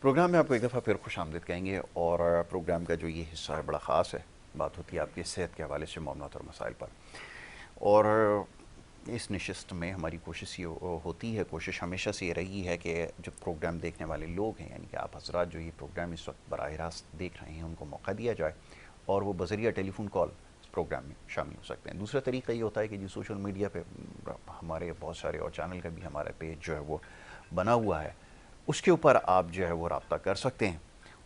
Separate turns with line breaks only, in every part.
Programme में आपको एक दफ़ा फिर खुश आमदीद कहेंगे। और प्रोग्राम का जो ये हिस्सा है बड़ा ख़ास है। बात होती है आपकी सेहत के हवाले से मामलात और मसाइल पर। और इस नशिस्त में हमारी कोशिश ये होती है, कोशिश हमेशा से ये रही है कि जो प्रोग्राम देखने वाले लोग हैं, यानी कि आप हजरात जो ये प्रोग्राम इस वक्त बराह रास्त देख रहे हैं, उनको मौका दिया जाए और वो बज़रिया टेलीफोन कॉल इस प्रोग्राम में शामिल हो सकते हैं। दूसरा तरीका ये होता है कि जो सोशल मीडिया पे हमारे बहुत सारे और चैनल का भी हमारा पेज जो है वो बना हुआ है, उसके ऊपर आप जो है वो रब्ता कर सकते हैं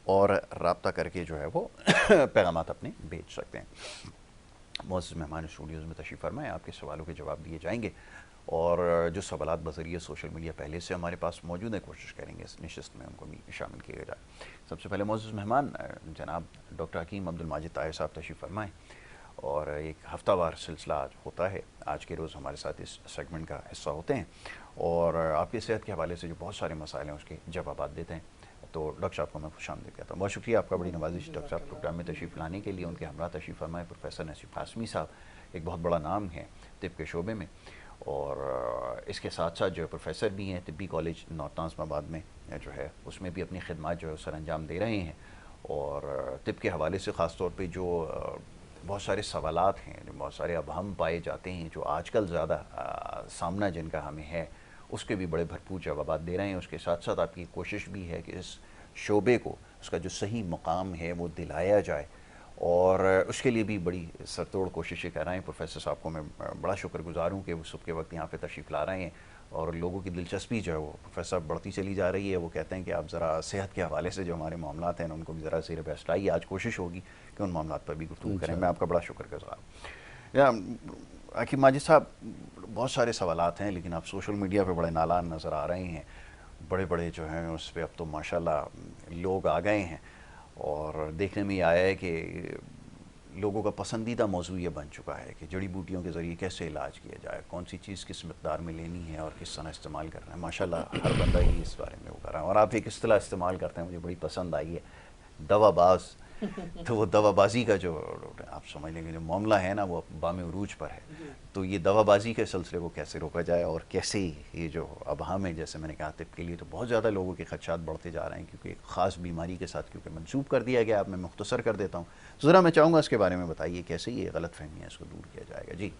और रब्ता करके जो है वो पैगामात अपने भेज सकते हैं। मौजूद मेहमान स्टूडियोज़ में तशरीफ़ फरमाएं, आपके सवालों के जवाब दिए जाएंगे और जो सवालात बज़रिए सोशल मीडिया पहले से हमारे पास मौजूद है, कोशिश करेंगे इस नशिस्त में उनको भी शामिल किया जाए। सबसे पहले मौजूद मेहमान जनाब डॉक्टर हकीम अब्दुल माजिद ताहिर साहब तशरीफ़ फरमाएं। और एक हफ्तावार सिलसिला आज होता है, आज के रोज़ हमारे साथ इस सेगमेंट का हिस्सा होते हैं और आपकी सेहत के हवाले से जो बहुत सारे मसाइल हैं उसके जवाब देते हैं। तो डॉक्टर साहब को मैं खुशामदीद कहता हूँ। बहुत शुक्रिया आपका, बड़ी नवाजिश डॉक्टर साहब प्रोग्राम में तशरीफ़ लाने के लिए। उनके हमरा तशरीफ़ फरमाए प्रोफेसर नसीब कासमी साहब, एक बहुत बड़ा नाम है तिब के शोबे में और इसके साथ साथ जो है प्रोफेसर भी हैं तिब्बी कॉलेज नॉर्थ नाज़िमाबाद में जो है, उसमें भी अपनी खिदमत जो है सर अंजाम दे रहे हैं। और तिब के हवाले से ख़ास तौर पे जो बहुत सारे सवालात हैं, जो बहुत सारे अबहम पाए जाते हैं, जो आजकल ज़्यादा सामना जिनका हमें है, उसके भी बड़े भरपूर जवाब दे रहे हैं। उसके साथ साथ आपकी कोशिश भी है कि इस शोबे को उसका जो सही मकाम है वो दिलाया जाए और उसके लिए भी बड़ी सरतोड़ कोशिशें कर रहे हैं। प्रोफेसर साहब को मैं बड़ा शुक्रगुजार हूँ कि वो सुबह के वक्त यहाँ पे तशरीफ़ ला रहे हैं और लोगों की दिलचस्पी जो है वो प्रोफेसर बढ़ती चली जा रही है। वो कहते हैं कि आप ज़रा सेहत के हवाले से जो हमारे मामलात हैं उनको भी ज़रा ज़ेर बहस लाइए। आज कोशिश होगी कि उन मामलात पर भी गुफ्तगू करें। मैं आपका बड़ा शुक्रगुजार हूँ। हकीम माजिद साहब, बहुत सारे सवालात हैं लेकिन आप सोशल मीडिया पे बड़े नालान नज़र आ रहे हैं, बड़े बड़े जो हैं उस पर अब तो माशाल्लाह लोग आ गए हैं और देखने में ये आया है कि लोगों का पसंदीदा मौजू ये बन चुका है कि जड़ी बूटियों के ज़रिए कैसे इलाज किया जाए, कौन सी चीज़ किस मकदार में लेनी है और किस तरह इस्तेमाल करना है। माशाल्लाह हर बंदा ही इस बारे में वो कर रहा है और आप एक इस्तिलाह इस्तेमाल करते हैं, मुझे बड़ी पसंद आई है, दवाबाज। तो वो दवाबाजी का जो आप समझ लेंगे जो मामला है ना वो बाम उरूज पर है। तो ये दवाबाजी के सिलसिले को कैसे रोका जाए और कैसे ये जो अबहम है, जैसे मैंने कहा तिब के लिए तो बहुत ज़्यादा लोगों के खदशात बढ़ते जा रहे हैं क्योंकि एक ख़ास बीमारी के साथ क्योंकि मंसूब कर दिया गया। अब मैं मुख्तसर कर देता हूँ, ज़रा मैं चाहूँगा इसके बारे में बताइए कैसे ये गलत फहमी है इसको दूर किया जाएगा। जी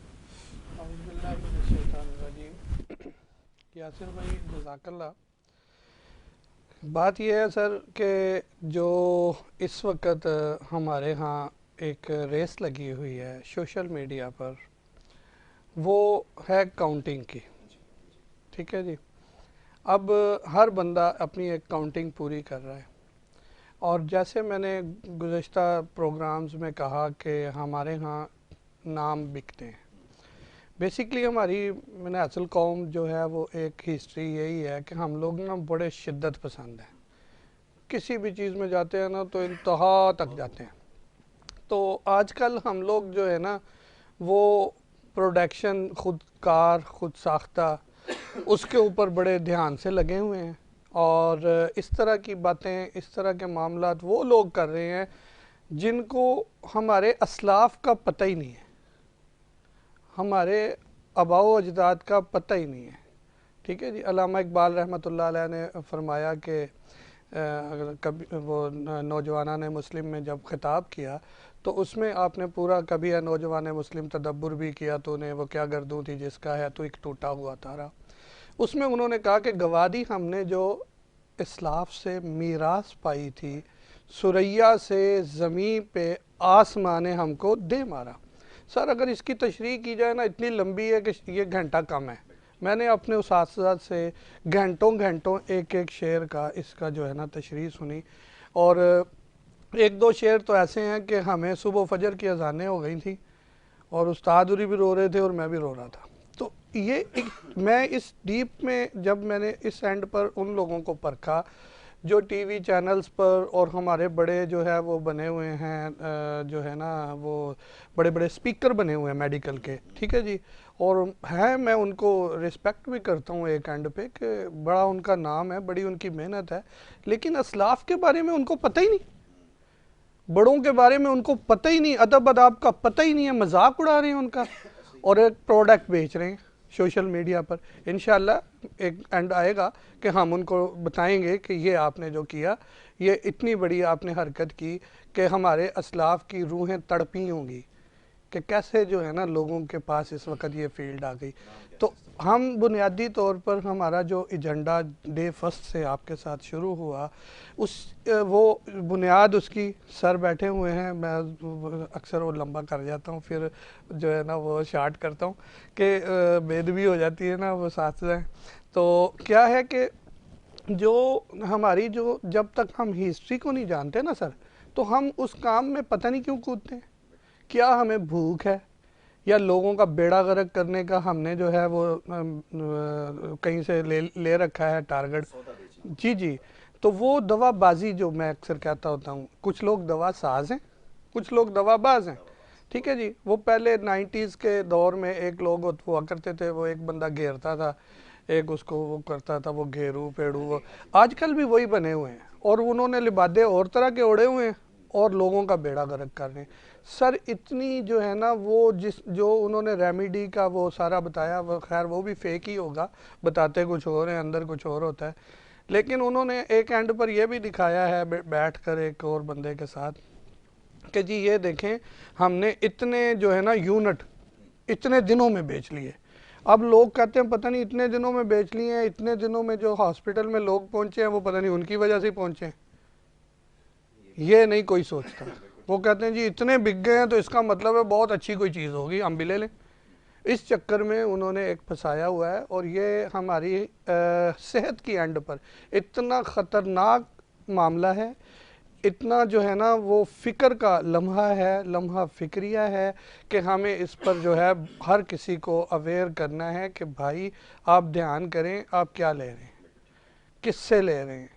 यासिर भाई, जज़ाकल्लाह। बात यह है सर कि जो इस वक्त हमारे यहाँ एक रेस लगी हुई है सोशल मीडिया पर, वो है काउंटिंग की। ठीक है जी। अब हर बंदा अपनी एक काउंटिंग पूरी कर रहा है और जैसे मैंने गुज़श्ता प्रोग्राम्स में कहा कि हमारे यहाँ नाम बिकते हैं। बेसिकली हमारी असल कौम जो है वो एक हिस्ट्री यही है कि हम लोग ना बड़े शिद्दत पसंद हैं, किसी भी चीज़ में जाते हैं ना तो इंतहा तक जाते हैं। तो आजकल हम लोग जो है ना वो प्रोडक्शन खुद कार खुद साख्ता उसके ऊपर बड़े ध्यान से लगे हुए हैं और इस तरह की बातें, इस तरह के मामलात वो लोग कर रहे हैं जिनको हमारे असलाफ का पता ही नहीं है, हमारे आबाओ अजदाद का पता ही नहीं है। ठीक है जी। अल्लामा इकबाल रहमतुल्लाह अलैह ने फरमाया कि कभी वो नौजवाना ने मुस्लिम में जब खिताब किया तो उसमें आपने पूरा कभी है नौजवान मुस्लिम तदब्बर भी किया तो उन्हें वो क्या गर्दूं थी जिसका है तो एक टूटा हुआ तारा। उसमें उन्होंने कहा कि गवादी हमने जो इस्लाफ से मीरास पाई थी, सुरैया से ज़मीं पे आसमां ने हमको दे मारा। सर अगर इसकी तशरीह की जाए ना इतनी लंबी है कि ये घंटा कम है। मैंने अपने उस्ताद से घंटों घंटों एक एक शेर का इसका जो है ना तशरीह सुनी और एक दो शेर तो ऐसे हैं कि हमें सुबह फजर की अजानें हो गई थी और उस्ताद उरी भी रो रहे थे और मैं भी रो रहा था। तो ये एक, मैं इस डीप में जब मैंने इस एंड पर उन लोगों को परखा जो टीवी चैनल्स पर और हमारे बड़े जो है वो बने हुए हैं, जो है ना वो बड़े बड़े स्पीकर बने हुए हैं मेडिकल के। ठीक है जी। और हैं, मैं उनको रिस्पेक्ट भी करता हूँ एक एंड पे कि बड़ा उनका नाम है, बड़ी उनकी मेहनत है, लेकिन असलाफ के बारे में उनको पता ही नहीं, बड़ों के बारे में उनको पता ही नहीं, अदब अदाब का पता ही नहीं है, मजाक उड़ा रहे हैं उनका और एक प्रोडक्ट बेच रहे हैं। सोशल मीडिया पर। इंशाल्लाह एक एंड आएगा कि हम उनको बताएंगे कि ये आपने जो किया, ये इतनी बड़ी आपने हरकत की कि हमारे असलाफ की रूहें तड़पी होंगी कि कैसे जो है ना लोगों के पास इस वक्त ये फील्ड आ गई। तो हम बुनियादी तौर पर हमारा जो एजेंडा डे फर्स्ट से आपके साथ शुरू हुआ, उस वो बुनियाद उसकी सर बैठे हुए हैं। मैं अक्सर वो लंबा कर जाता हूँ, फिर जो है ना वो शार्ट करता हूँ कि बेदबी हो जाती है ना वो साथ में। तो क्या है कि जो हमारी जो जब तक हम हिस्ट्री को नहीं जानते ना सर, तो हम उस काम में पता नहीं क्यों कूदते हैं। क्या हमें भूख है या लोगों का बेड़ा गर्क करने का हमने जो है वो कहीं से ले रखा है टारगेट। जी जी। तो वो दवाबाजी जो मैं अक्सर कहता होता हूँ, कुछ लोग दवा साज हैं, कुछ लोग दवाबाज हैं। ठीक है जी। वो पहले 90s के दौर में एक लोग हुआ करते थे, वो एक बंदा घेरता था, एक उसको वो करता था, वो घेरू पेड़ू वो। आजकल भी वही बने हुए हैं और उन्होंने लिबादे और तरह के ओढ़े हुए हैं और लोगों का बेड़ा गर्क कर रहे हैं। सर इतनी जो है ना वो जो उन्होंने रेमेडी का वो सारा बताया, वो खैर वो भी फेक ही होगा, बताते कुछ और हैं अंदर कुछ और होता है। लेकिन उन्होंने एक एंड पर यह भी दिखाया है बैठ कर एक और बंदे के साथ कि जी ये देखें, हमने इतने जो है ना यूनिट इतने दिनों में बेच लिए। अब लोग कहते हैं पता नहीं इतने दिनों में बेच लिए हैं, इतने दिनों में जो हॉस्पिटल में लोग पहुंचे हैं वो पता नहीं उनकी वजह से पहुंचे हैं, ये नहीं कोई सोचता। वो कहते हैं जी इतने बिक गए हैं तो इसका मतलब है बहुत अच्छी कोई चीज़ होगी, हम भी ले लें। इस चक्कर में उन्होंने एक फंसाया हुआ है और ये हमारी सेहत की एंड पर इतना ख़तरनाक मामला है, इतना जो है ना वो फ़िक्र का लम्हा है, लम्हा फ़िक्रिया है कि हमें इस पर जो है हर किसी को अवेयर करना है कि भाई आप ध्यान करें, आप क्या ले रहे हैं, किससे ले रहे हैं,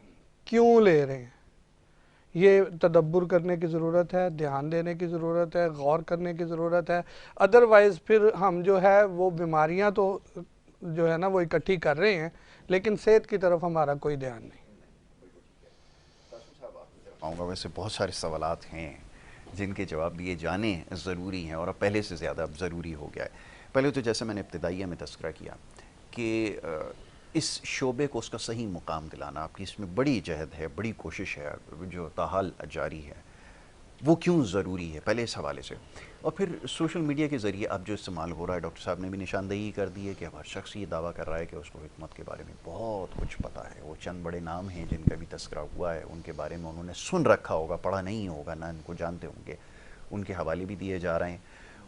क्यों ले रहे हैं। ये तदब्बुर करने की ज़रूरत है, ध्यान देने की ज़रूरत है, गौर करने की ज़रूरत है। अदरवाइज़ फिर हम जो है वो बीमारियां तो जो है ना वो इकट्ठी कर रहे हैं, लेकिन सेहत की तरफ हमारा कोई ध्यान नहीं।
आऊँगा, वैसे बहुत सारे सवालात हैं जिनके जवाब दिए जाने ज़रूरी हैं और अब पहले से ज़्यादा अब ज़रूरी हो गया है। पहले तो जैसे मैंने इब्तिदाइया में तस्करा किया कि इस शोबे को उसका सही मुकाम दिलाना, आपकी इसमें बड़ी जहद है, बड़ी कोशिश है जो ताहाल जारी है, वो क्यों ज़रूरी है, पहले इस हवाले से। और फिर सोशल मीडिया के ज़रिए अब जो इस्तेमाल हो रहा है, डॉक्टर साहब ने भी निशानदेही कर दी है कि अब हर शख्स ये दावा कर रहा है कि उसको हिकमत के बारे में बहुत कुछ पता है। वो चंद बड़े नाम हैं जिनका भी तस्करा हुआ है, उनके बारे में उन्होंने सुन रखा होगा, पढ़ा नहीं होगा, ना इनको जानते होंगे, उनके हवाले भी दिए जा रहे हैं।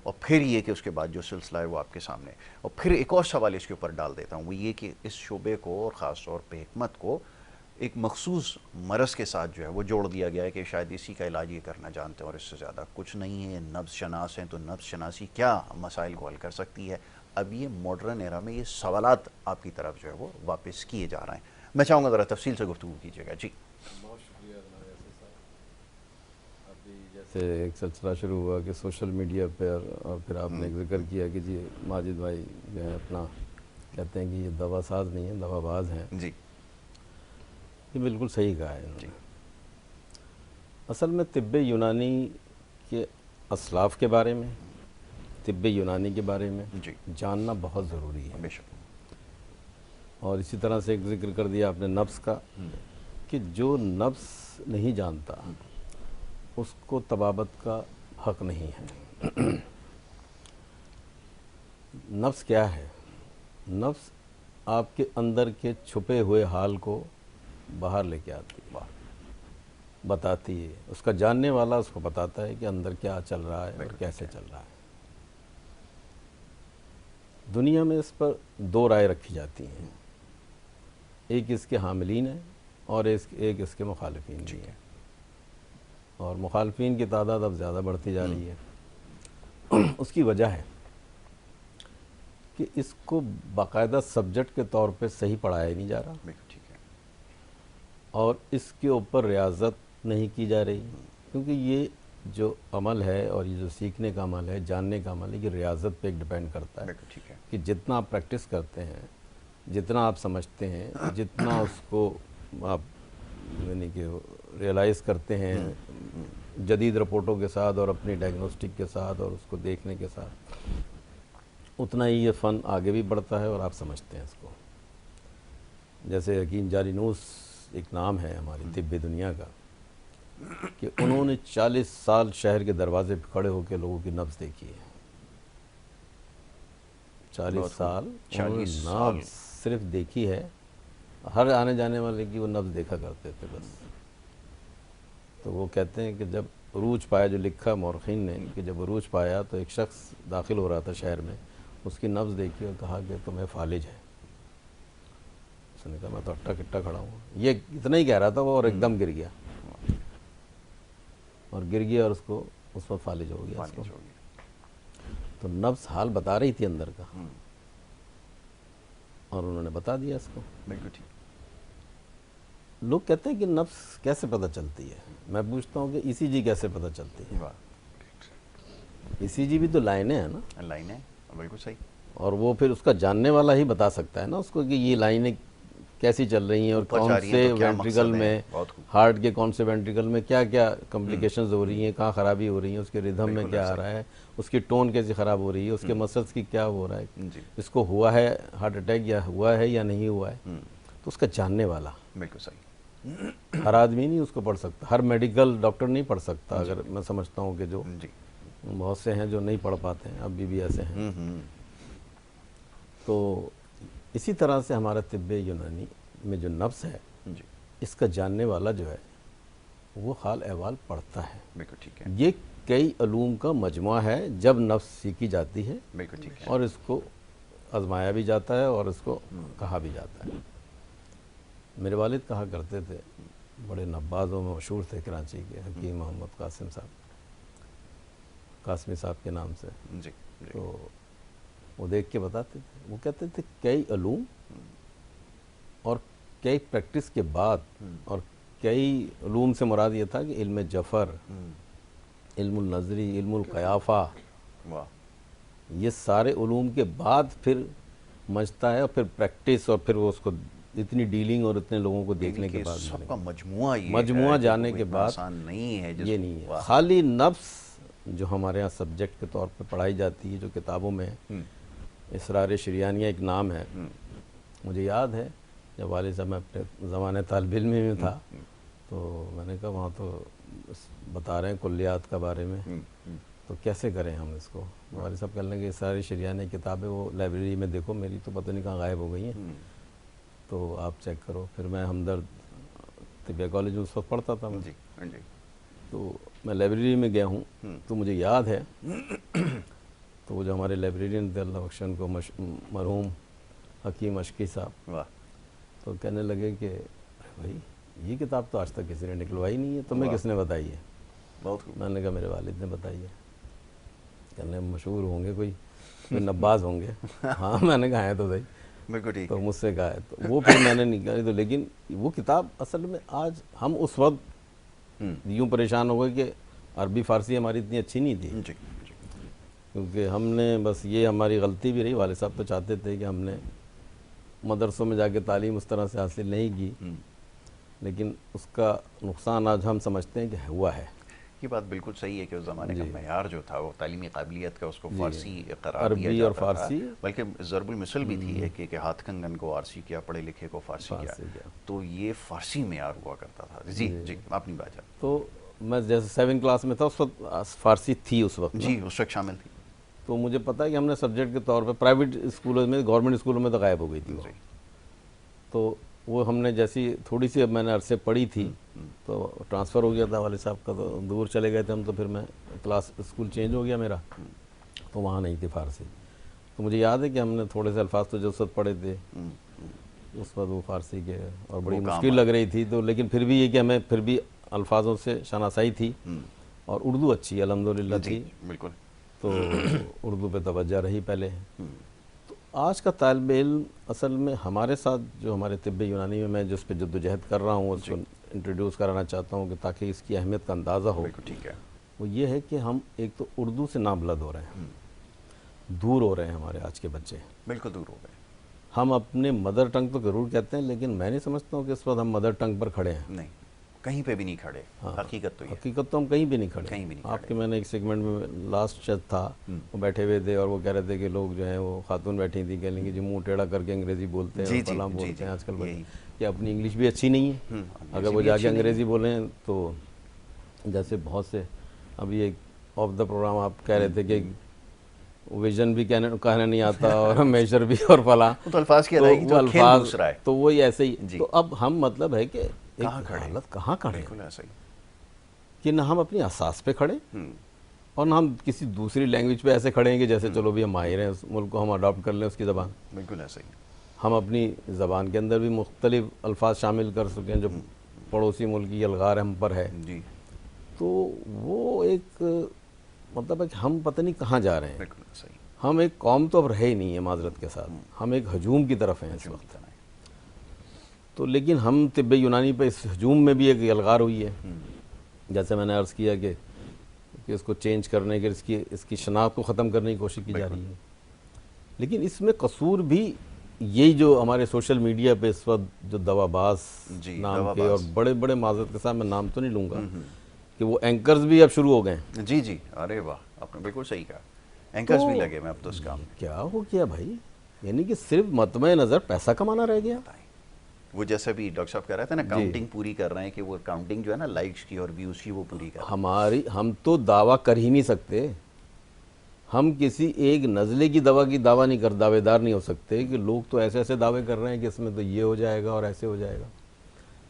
और फिर ये कि उसके बाद जो सिलसिला है वो आपके सामने। और फिर एक और सवाल इसके ऊपर डाल देता हूँ, वो ये कि इस शोबे को और ख़ास तौर पर हिकमत को एक मखसूस मरज़ के साथ जो है वो जोड़ दिया गया है कि शायद इसी का इलाज ये करना जानते हैं और इससे ज़्यादा कुछ नहीं है। नब्ज़ शनास हैं तो नब्ज़ शनासी क्या मसाइल को हल कर सकती है। अब ये मॉडर्न एरा में ये सवालात आपकी तरफ जो है वो वापस किए जा रहे हैं। मैं चाहूँगा ज़रा तफसील से गुफ्तगू कीजिएगा। जी
बहुत शुक्रिया साहब। अभी जैसे एक सिलसिला शुरू हुआ कि सोशल मीडिया पर, और फिर आपने जिक्र किया कि जी माजिद भाई जो है अपना कहते हैं कि ये दवा साज नहीं है, दवाबाज हैं।
जी,
ये बिल्कुल सही कहा है इन्होंने। असल में तिब्बे यूनानी के असलाफ के बारे में, तिब्बे यूनानी के बारे में
जी
जानना बहुत ज़रूरी है।
बेशक।
और इसी तरह से एक जिक्र कर दिया आपने नफ्स का, कि जो नफ्स नहीं जानता उसको तबाबत का हक नहीं है। नफ्स क्या है? नफ्स आपके अंदर के छुपे हुए हाल को बाहर लेके आती है, बताती है। उसका जानने वाला उसको बताता है कि अंदर क्या चल रहा है और कैसे चल रहा है। दुनिया में इस पर दो राय रखी जाती हैं, एक इसके हामिलीन है और एक इसके मुखालिफिन भी है। और मुखालिफिन की तादाद अब ज़्यादा बढ़ती जा रही है। उसकी वजह है कि इसको बाकायदा सब्जेक्ट के तौर पे सही पढ़ाया नहीं जा रहा,
ठीक है,
और इसके ऊपर रियाजत नहीं की जा रही। क्योंकि ये जो अमल है और ये जो सीखने का अमल है, जानने का अमल है, ये रियाजत पे एक डिपेंड करता है।
ठीक है
कि जितना आप प्रैक्टिस करते हैं, जितना आप समझते हैं, जितना उसको आप यानी कि रियलाइज़ करते हैं जदीद रिपोर्टों के साथ और अपनी डायग्नोस्टिक के साथ और उसको देखने के साथ, उतना ही ये फ़न आगे भी बढ़ता है और आप समझते हैं इसको। जैसे हकीम जारीनूस एक नाम है हमारी तिब्बी दुनिया का, कि उन्होंने 40 साल शहर के दरवाजे पे खड़े होकर लोगों की नब्ज़ देखी है। 40 साल उन्होंने नब्ज़ सिर्फ देखी है, हर आने जाने वाले की वो नब्ज़ देखा करते थे बस। तो वो कहते हैं कि जब उरूज पाया, जो लिखा मौरखीन ने कि जब उरूज पाया तो एक शख्स दाखिल हो रहा था शहर में, उसकी नब्ज़ देखी और कहा कि तुम्हें फालिज है। उसने कहा मैं तो अट्टा किट्टा खड़ा हूँ, ये इतना ही कह रहा था वो, और एकदम गिर गया, और गिर गया और उसको उस पर फालिज हो गया उसको। तो नब्ज़ हाल बता रही थी अंदर का, और उन्होंने बता दिया इसको।
बिल्कुल ठीक।
लोग कहते हैं कि नब्ज़ कैसे पता चलती है, मैं पूछता हूँ कि ईसीजी कैसे पता चलती है? ईसीजी भी तो लाइनें हैं ना,
लाइनें, बिल्कुल सही।
और वो फिर उसका जानने वाला ही बता सकता है ना उसको कि ये लाइनें कैसी चल रही हैं और कौन से वेंट्रिकल में, हार्ट के कौन से वेंट्रिकल में क्या क्या कॉम्प्लिकेशंस हो रही हैं, कहाँ ख़राबी हो रही है, उसके रिदम में क्या आ रहा है, उसकी टोन कैसी ख़राब हो रही है, उसके मसल्स की क्या हो रहा है, इसको हुआ है हार्ट अटैक या हुआ है या नहीं हुआ है, तो उसका जानने वाला।
बिल्कुल सही।
हर आदमी नहीं उसको पढ़ सकता, हर मेडिकल डॉक्टर नहीं पढ़ सकता। अगर मैं समझता हूँ कि जो बहुत से हैं जो नहीं पढ़ पाते हैं, अभी भी ऐसे हैं। तो इसी तरह से हमारा तिब्बे यूनानी में जो नफ्स है, इसका जानने वाला जो है वो हाल अहवाल पढ़ता है।
बिल्कुल ठीक है।
ये कई अलूम का मजमुआ है जब नफ्स सीखी जाती है,
बिल्कुल ठीक है,
और इसको आजमाया भी जाता है और इसको कहा भी जाता है। मेरे वालिद कहा करते थे, बड़े नब्बाज़ों में मशहूर थे कराची के, हकीम मोहम्मद कासिम साहब, कासमी साहब के नाम से।
जी।
तो वो देख के बताते थे, वो कहते थे कई अलूम और कई प्रैक्टिस के बाद, और कई अलूम से मुराद ये था कि इल्म जफ़र, इल्मुल नज़री, इल्मुल क़याफ़ा, ये सारे उलूम के बाद फिर समझता है, और फिर प्रैक्टिस, और फिर वो उसको इतनी डीलिंग और इतने लोगों को देखने के बाद,
सबका मजमुआ
जाने के बाद
आसान नहीं है।
ये नहीं है खाली नफ्स जो हमारे यहाँ सब्जेक्ट के तौर पे पढ़ाई जाती है, जो किताबों में है। इसरार शरियानिया एक नाम है, मुझे याद है जब वालिद साहब मैं अपने ज़माने तालिब इल्म में था, तो मैंने कहा वहाँ तो बता रहे हैं कुल्लियात का बारे में, तो कैसे करें हम इसको? वालिद साहब कहने लगे सारी शरियानिया किताबें वो लाइब्रेरी में देखो, मेरी तो पता नहीं कहाँ गायब हो गई हैं, तो आप चेक करो। फिर मैं हमदर्द तिब्बिया कॉलेज उस वक्त पढ़ता था मैं, तो मैं लाइब्रेरी में गया हूँ, तो मुझे याद है तो वो जो हमारे लाइब्रेरियन थे, अल्लाह बख्शन को, मरहूम हकीम अशकी साहब, तो कहने लगे कि भाई ये किताब तो आज तक किसी ने निकलवाई नहीं है, तुम्हें किसने बताई है? मैंने कहा मेरे वालिद ने बताई है। कहने मशहूर होंगे कोई नब्बाज होंगे। हाँ मैंने कहा है तो सही, तो मुझसे कहा है, तो वो फिर मैंने निकाली। तो लेकिन वो किताब असल में आज हम उस वक्त यूँ परेशान हो गए कि अरबी फ़ारसी हमारी इतनी अच्छी नहीं थी, क्योंकि हमने बस ये हमारी गलती भी रही। वालिद साहब तो चाहते थे कि हमने मदरसों में जाके तालीम उस तरह से हासिल नहीं की, लेकिन उसका नुकसान आज हम समझते हैं कि हुआ है।
ये बात बिल्कुल सही है कि उस ज़माने का मयार जो था वो तालीमी काबिलियत का, उसको फ़ारसी करार
अरबी
दिया
और
जाता
फ़ारसी,
बल्कि ज़रबुल मिसल भी थी कि हाथ कंगन को आरसी किया, पढ़े लिखे को फ़ारसी किया, तो ये फ़ारसी मयार हुआ करता था। जी जी, अपनी बात है।
तो मैं जैसे 7वीं क्लास में था उस वक्त फ़ारसी थी उस वक्त,
जी उस वक्त शामिल थी।
तो मुझे पता है कि हमने सब्जेक्ट के तौर पे प्राइवेट स्कूलों में, गवर्नमेंट स्कूलों में तो गायब हो गई थी। तो वो हमने जैसी थोड़ी सी अब मैंने अरसे पढ़ी थी, तो ट्रांसफ़र हो गया था वालिद साहब का, तो दूर चले गए थे हम, तो फिर मैं क्लास स्कूल चेंज हो गया मेरा, तो वहाँ नहीं थी फ़ारसी। तो मुझे याद है कि हमने थोड़े से अल्फाज तो जो उस वक्त पढ़े थे उस वक्त वो फ़ारसी के, और बड़ी मुश्किल लग रही थी, तो लेकिन फिर भी ये कि हमें फिर भी अल्फाजों से शनासाई थी, और उर्दू अच्छी अल्हम्दुलिल्लाह थी।
बिल्कुल।
तो उर्दू पे तवज्जो रही पहले। तो आज का तालिब इल्म असल में हमारे साथ जो हमारे तिब्बे यूनानी में मैं जिस पे जद्दोजहद कर रहा हूँ उसको इंट्रोड्यूस कराना चाहता हूँ कि ताकि इसकी अहमियत का अंदाज़ा हो।
ठीक है।
वो ये है कि हम एक तो उर्दू से नाबलद हो रहे हैं, दूर हो रहे हैं हमारे आज के बच्चे,
बिल्कुल दूर हो गए।
हम अपने मदर टंग तो ज़रूर कहते हैं, लेकिन मैं नहीं समझता हूँ कि इस वक्त हम मदर टंग पर खड़े हैं।
नहीं, कहीं पे भी नहीं खड़े।
हाँ,
हकीकत तो ये,
हकीकत तो हम कहीं भी नहीं खड़े।
कहीं भी नहीं
आपके
खड़े।
मैंने एक सेगमेंट में लास्ट शायद था, वो बैठे हुए थे और वो कह रहे थे कि लोग जो हैं वो खातून बैठी थी, कह लेंगे जी मुंह टेढ़ा करके अंग्रेज़ी बोलते हैं
जी
और
जी
फलां
जी
बोलते
जी,
हैं आजकल बच्चे,
यही।
कि अपनी इंग्लिश भी अच्छी नहीं है, अगर
अंग्रेज़ी
वो
भी
जाके
अच्छी नहीं है।
अंग्रेज़ी बोलें तो जैसे बहुत से अभी एक ऑफ द प्रोग्राम आप कह रहे थे कि विजन भी कहना नहीं आता और मेजर भी और फला,
वो तो अल्फाज की
तो
अदायगी,
वो
तो खेल
अल्फाज
दूसरा है।
तो वही ऐसे ही।
जी।
तो अब हम मतलब है कि एक
कहाँ खड़े?
हालत कहाँ खड़े हैं
बिल्कुल ऐसा ही।
कि ना हम अपनी असास पे खड़े
हम्म,
और ना हम किसी दूसरी लैंग्वेज पे ऐसे खड़े हैं कि जैसे चलो भी हम माहिर हैं उस मुल्क को, हम अडॉप्ट कर लें उसकी ज़बान।
बिल्कुल ऐसा ही।
हम अपनी ज़बान के अंदर भी मुख्तलिफ अल्फाज शामिल कर सकें जो पड़ोसी मुल्क की अलगार हम पर है।
जी,
तो वो एक मतलब है कि हम पता नहीं कहाँ जा रहे हैं।
बिल्कुल ऐसा ही।
हम एक कौम तो अब रहे ही नहीं है माजरत के साथ, हम एक हजूम की तरफ हैं इस
जो
वक्त।
बताना है।
तो लेकिन हम तिब्बे यूनानी पे इस हजूम में भी एक अलगार हुई है, जैसे मैंने अर्ज़ किया कि इसको चेंज करने के, इसकी शनाख्त को ख़त्म करने की कोशिश की जा रही है। लेकिन इसमें कसूर भी यही जो हमारे सोशल मीडिया पे इस वक्त जो दवाबाज
जी,
नाम के
दवाबाज।
और बड़े बड़े माजरत के साथ मैं नाम तो नहीं लूँगा कि वो एंकर्स भी अब शुरू हो गए हैं।
जी जी, अरे वाह, आपने बिल्कुल सही कहा। एंकर्स भी लगे मैं अब तो इस काम में।
क्या हो गया भाई, यानी कि सिर्फ मतमे नज़र पैसा कमाना रह गया।
वो जैसे भी डॉक्टर साहब कह रहे थे ना, काउंटिंग पूरी कर रहे हैं, कि वो काउंटिंग जो है ना लाइक्स की और व्यूज़ की, वो पूरी कर रहे हैं।
हम तो दावा कर ही नहीं सकते, हम किसी एक नज़ले की दावा नहीं कर, दावेदार नहीं हो सकते कि लोग तो ऐसे ऐसे दावे कर रहे हैं कि इसमें तो ये हो जाएगा और ऐसे हो जाएगा।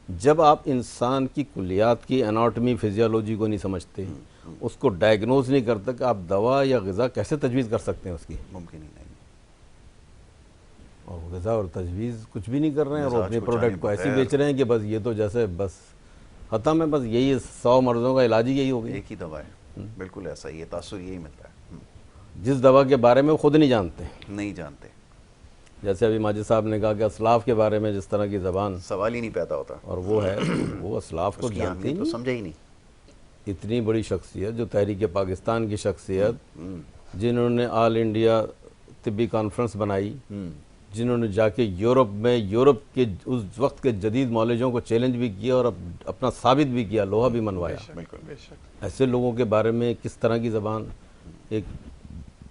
जब आप इंसान की कुलियात की एनाटॉमी फिजियोलॉजी को नहीं समझते, उसको डायग्नोज नहीं करते कि आप दवा या ग़िज़ा कैसे तजवीज़ कर सकते हैं उसकी।
मुमकिन ही नहीं।
और ग़िज़ा और तजवीज़ कुछ भी नहीं कर रहे हैं और
मिजाज
अपने
को
प्रोडक्ट
जाने
को ऐसे
बगैर।
बेच रहे हैं कि बस ये तो जैसे बस ख़त्म है, बस यही 100 मर्ज़ों का इलाज ही यही हो गया।
एक ही दवा है, बिल्कुल ऐसा ही है, तासुर यही मिलता है।
जिस दवा के बारे में वो खुद नहीं जानते।
नहीं जानते,
जैसे अभी माजिद साहब ने कहा कि असलाफ के बारे में जिस तरह की ज़बान
सवाल ही नहीं पैदा होता।
और वो है, वो असलाफ को
उसकी
जानती
अहमियत तो
नहीं।
समझे ही नहीं।
इतनी बड़ी शख्सियत जो तहरीक पाकिस्तान की शख्सियत, जिन्होंने ऑल इंडिया तिब्बी कॉन्फ्रेंस बनाई, जिन्होंने जाके यूरोप के उस वक्त के जदीद नॉलेजों को चैलेंज भी किया और अपना साबित भी किया, लोहा भी मनवाया।
बिल्कुल।
बेशक।
ऐसे लोगों के बारे में किस तरह की ज़बान एक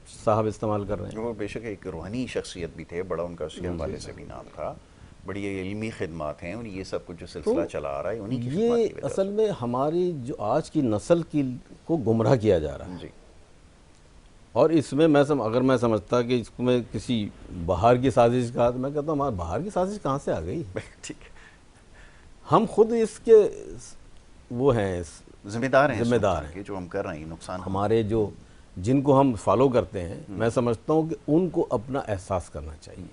साहब इस्तेमाल कर रहे हैं।
वो बेशक एक रूहानी शख्सियत भी थे, बड़ा उनका उसके हवाले से भी नाम था, बड़ी इल्मी खिदमात हैं, और ये सब कुछ जो सिलसिला चला आ रहा है उन्हीं की खिदमत
ये
की वजह
असल में हमारी जो आज की नस्ल की को गुमराह किया जा रहा
से।
है।
जी,
और इसमें अगर मैं समझता कि इसमें किसी बाहर की साजिश का, तो मैं कहता हूँ हमारे बाहर की साजिश कहाँ से आ गई।
ठीक है।
हम खुद इसके वो हैं,
जिम्मेदार हैं,
जिम्मेदार हैं।
कि जो हम कर रहे हैं नुकसान
हमारे जो जिनको हम फॉलो करते हैं, मैं समझता हूँ कि उनको अपना एहसास करना चाहिए।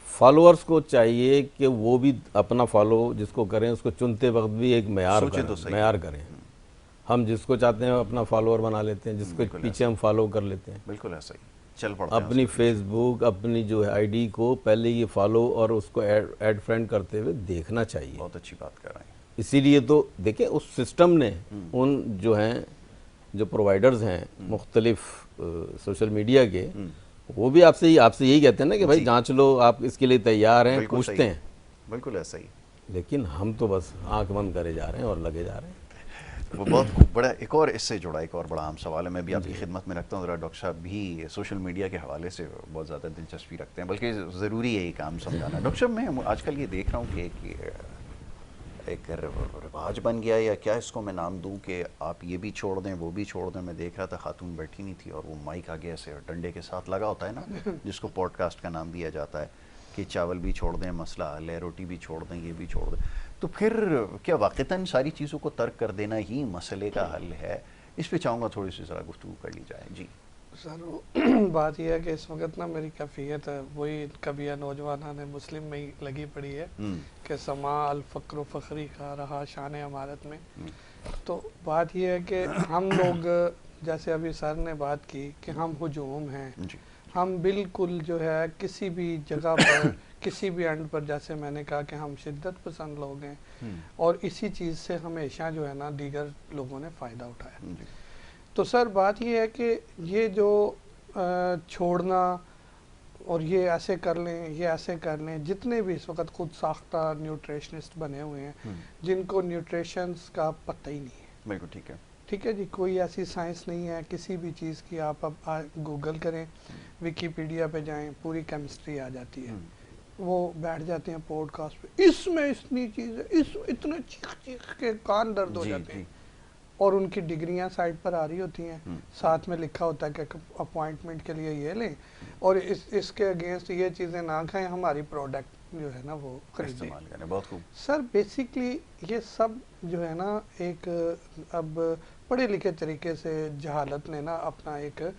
फॉलोअर्स को चाहिए कि वो भी अपना फॉलो जिसको करें उसको चुनते वक्त भी एक
सोचें तो
करें,
सही।
मैयार करें। हम जिसको चाहते हैं अपना फॉलोअर बना लेते हैं, जिसको
बिल्कुल
पीछे हम फॉलो कर लेते हैं।
बिल्कुल ऐसा ही चल पड़ता है।
अपनी फेसबुक, अपनी जो है आईडी को पहले ये फॉलो और उसको ऐड फ्रेंड करते हुए देखना चाहिए।
बहुत अच्छी बात कर रहे हैं।
इसीलिए तो देखिए उस सिस्टम ने उन जो हैं, जो प्रोवाइडर्स हैं मुख्तलिफ सोशल मीडिया के, वो भी आपसे यही कहते हैं ना कि भाई जांच लो, आप इसके लिए तैयार हैं,
बिल्कुल
पूछते
सही।
हैं।
बिल्कुल ऐसा ही।
लेकिन हम तो बस आंख बंद करे जा रहे हैं और लगे जा रहे हैं।
वो बहुत खूब बड़ा एक और इससे जुड़ा एक और बड़ा अहम सवाल है, मैं भी आपकी खिदमत में रखता हूँ। ज़रा डॉक्टर साहब भी सोशल मीडिया के हवाले से बहुत ज़्यादा दिलचस्पी रखते हैं, बल्कि ज़रूरी है ये काम समझाना। डॉक्टर साहब मैं आजकल ये देख रहा हूँ कि एक रिवाज बन गया, या क्या इसको मैं नाम दूं, कि आप ये भी छोड़ दें वो भी छोड़ दें। मैं देख रहा था खातून बैठी नहीं थी और वो माइक आगे ऐसे डंडे के साथ लगा होता है ना, जिसको पॉडकास्ट का नाम दिया जाता है, कि चावल भी छोड़ दें मसला हल है, रोटी भी छोड़ दें ये भी छोड़ दें। तो फिर क्या वाक़तन सारी चीज़ों को तर्क कर देना ही मसले का हल है? इस पे चाहूँगा थोड़ी सी ज़रा गुफ्तगू कर ली जाए। जी
सर बात यह है कि इस वक्त ना मेरी कैफियत है वही कभी नौजवान ने मुस्लिम में ही लगी पड़ी है कि समा अल फ़क्र फ़खरी का रहा शान अमारत में। तो बात यह है कि हम लोग जैसे अभी सर ने बात की कि हम हुजूम हैं, हम बिल्कुल जो है किसी भी जगह पर किसी भी एंड पर, जैसे मैंने कहा कि हम शिद्दत पसंद लोग हैं, और इसी चीज़ से हमेशा जो है ना दीगर लोगों ने फ़ायदा उठाया। तो सर बात ये है कि ये जो छोड़ना और ये ऐसे कर लें, ये ऐसे कर लें। जितने भी इस वक्त खुद साख्ता न्यूट्रिशनिस्ट बने हुए हैं जिनको न्यूट्रिशंस का पता ही नहीं है।
बिल्कुल ठीक है।
ठीक है जी, कोई ऐसी साइंस नहीं है किसी भी चीज़ की। आप अब गूगल करें, विकीपीडिया पे जाएं, पूरी केमिस्ट्री आ जाती है। वो बैठ जाते हैं पॉडकास्ट पे, इसमें इतनी चीज़ है, इस इतने चीख चीख के कान दर्द हो जाते हैं। और उनकी डिग्रियां साइड पर आ रही होती हैं, साथ में लिखा होता है कि अपॉइंटमेंट के लिए ये लें और इसके अगेंस्ट ये चीज़ें ना खाएं, हमारी प्रोडक्ट जो है ना वो खरीदें।
बहुत खूब
सर बेसिकली ये सब जो है ना एक अब पढ़े लिखे तरीके से जहालत ने ना अपना एक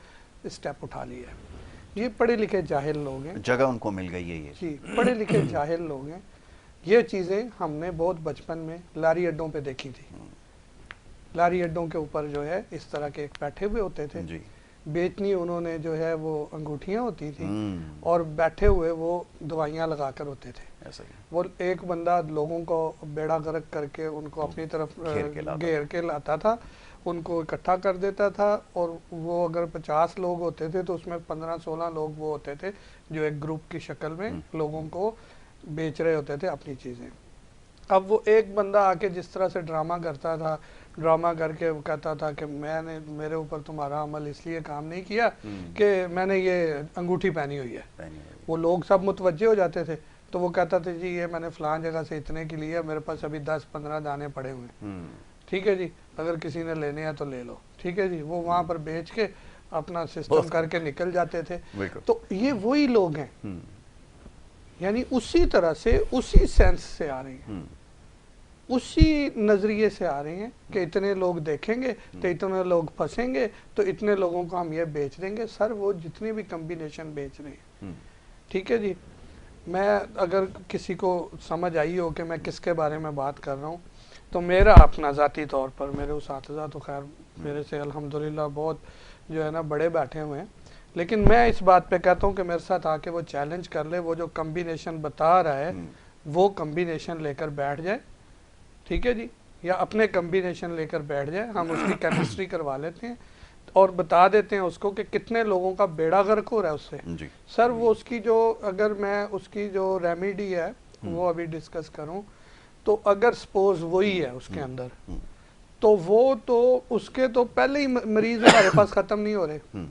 स्टेप उठा लिया है। ये पढ़े लिखे जाहिल लोग हैं,
जगह उनको मिल गई है ये
जी, पढ़े लिखे जाहिल लोग हैं। ये चीज़ें हमने बहुत बचपन में लारी अड्डों पे देखी थी। लारी अड्डों के ऊपर जो है इस तरह के बैठे हुए होते थे
जी।
बेचनी उन्होंने जो है वो अंगूठियाँ होती थी और बैठे हुए वो दवाइयाँ लगा कर होते थे।
ऐसा ही।
वो एक बंदा लोगों को बेड़ा गर्क करके उनको अपनी तरफ घेर के लाता था, उनको इकट्ठा कर देता था। और वो अगर 50 लोग होते थे तो उसमें 15-16 लोग वो होते थे जो एक ग्रुप की शक्ल में लोगों को बेच रहे होते थे अपनी चीज़ें। अब वो एक बंदा आके जिस तरह से ड्रामा करता था, ड्रामा करके वो कहता था कि मैंने मेरे ऊपर तुम्हारा अमल इसलिए काम नहीं किया कि मैंने ये अंगूठी पहनी हुई है। वो लोग सब मुतवज्जे हो जाते थे तो वो कहता था जी ये मैंने फलां जगह से इतने की लिया, मेरे पास अभी 10-15 दाने पड़े हुए हैं। ठीक है जी, अगर किसी ने लेने हैं तो ले लो। ठीक है जी, वो वहाँ पर बेच के अपना सिस्टम करके निकल जाते थे। तो ये वही लोग हैं, यानी उसी तरह से उसी सेंस से आ रहे हैं, उसी नज़रिए से आ रहे हैं कि इतने लोग देखेंगे तो इतने लोग फंसेंगे तो इतने लोगों को हम ये बेच देंगे। सर वो जितने भी कम्बिनेशन बेच रहे हैं, ठीक है जी। मैं अगर किसी को समझ आई हो कि मैं किसके बारे में बात कर रहा हूँ तो मेरा अपना ज़ाती तौर पर मेरे उस्ताद तो खैर मेरे से अल्हम्दुलिल्लाह बहुत जो है ना बड़े बैठे हुए हैं, लेकिन मैं इस बात पे कहता हूँ कि मेरे साथ आके वो चैलेंज कर ले, वो जो कम्बिनेशन बता रहा है वो कम्बिनेशन लेकर बैठ जाए। ठीक है जी, या अपने कम्बिनेशन लेकर बैठ जाए, हम उसकी केमिस्ट्री करवा लेते हैं और बता देते हैं उसको कि कितने लोगों का बेड़ा गर्क हो रहा है उससे जी। सर वो उसकी जो अगर मैं उसकी जो रेमेडी है वो अभी डिस्कस करूं तो अगर सपोज वही है उसके अंदर तो वो तो उसके तो पहले ही मरीज हमारे पास ख़त्म नहीं हो रहे।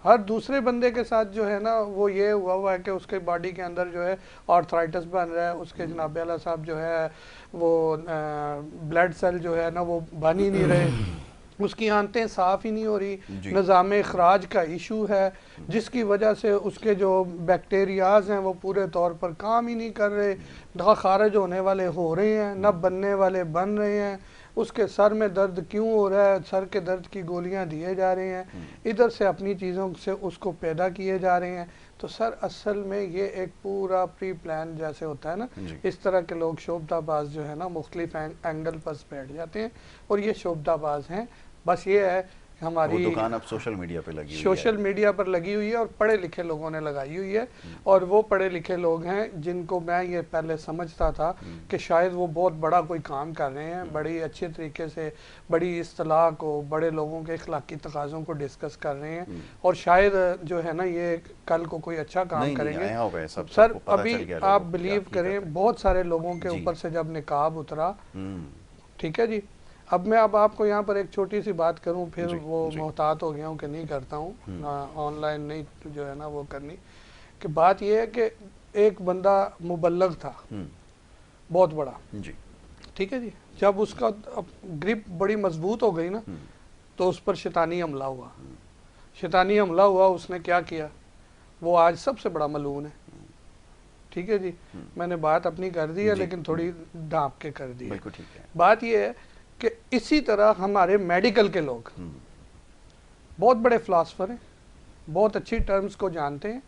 हर दूसरे बंदे के साथ जो है ना वो ये हुआ है कि उसके बॉडी के अंदर जो है आर्थराइटिस बन रहा है, उसके जनाब आला साहब जो है वो ब्लड सेल जो है ना वो बन ही नहीं रहे, उसकी आंतें साफ़ ही नहीं हो रही, निज़ाम इखराज का इशू है जिसकी वजह से उसके जो बैक्टीरियाज हैं वो पूरे तौर पर काम ही नहीं कर रहे, ना खारिज होने वाले हो रहे हैं ना बनने वाले बन रहे हैं। उसके सर में दर्द क्यों हो रहा है, सर के दर्द की गोलियां दिए जा रहे हैं, इधर से अपनी चीज़ों से उसको पैदा किए जा रहे हैं। तो सर असल में ये एक पूरा प्री प्लान जैसे होता है ना, इस तरह के लोग शोबदाबाज जो है ना मुख्तलिफ एंगल पर बैठ जाते हैं और ये शोबदाबाज हैं। बस ये है हमारी
दुकान अब सोशल मीडिया पे लगी हुई है,
सोशल मीडिया पर लगी हुई है और पढ़े लिखे लोगों ने लगाई हुई है। और वो पढ़े लिखे लोग हैं जिनको मैं ये पहले समझता था कि शायद वो बहुत बड़ा कोई काम कर रहे हैं, बड़ी अच्छे तरीके से बड़ी इस्तिलाह को, बड़े लोगों के अखलाकी तकाज़ों को डिस्कस कर रहे हैं और शायद जो है ना ये कल को कोई अच्छा काम करेंगे। सर अभी आप बिलीव करें बहुत सारे लोगों के ऊपर से जब निकाब उतरा, ठीक है जी। अब मैं आपको यहाँ पर एक छोटी सी बात करूँ, फिर वो मोहतात हो गया हूँ कि नहीं करता हूँ ऑनलाइन नहीं जो है ना वो करनी, कि बात ये है कि एक बंदा मुबल्लग था बहुत बड़ा जी, ठीक है जी। जब उसका ग्रिप बड़ी मजबूत हो गई ना तो उस पर शैतानी हमला हुआ। शैतानी हमला हुआ, उसने क्या किया, वो आज सबसे बड़ा मलून है। ठीक है जी, मैंने बात अपनी कर दी है लेकिन थोड़ी ढांप के कर दी है। बात ये है कि इसी तरह हमारे मेडिकल के लोग बहुत बड़े फिलासफर हैं, बहुत अच्छी टर्म्स को जानते हैं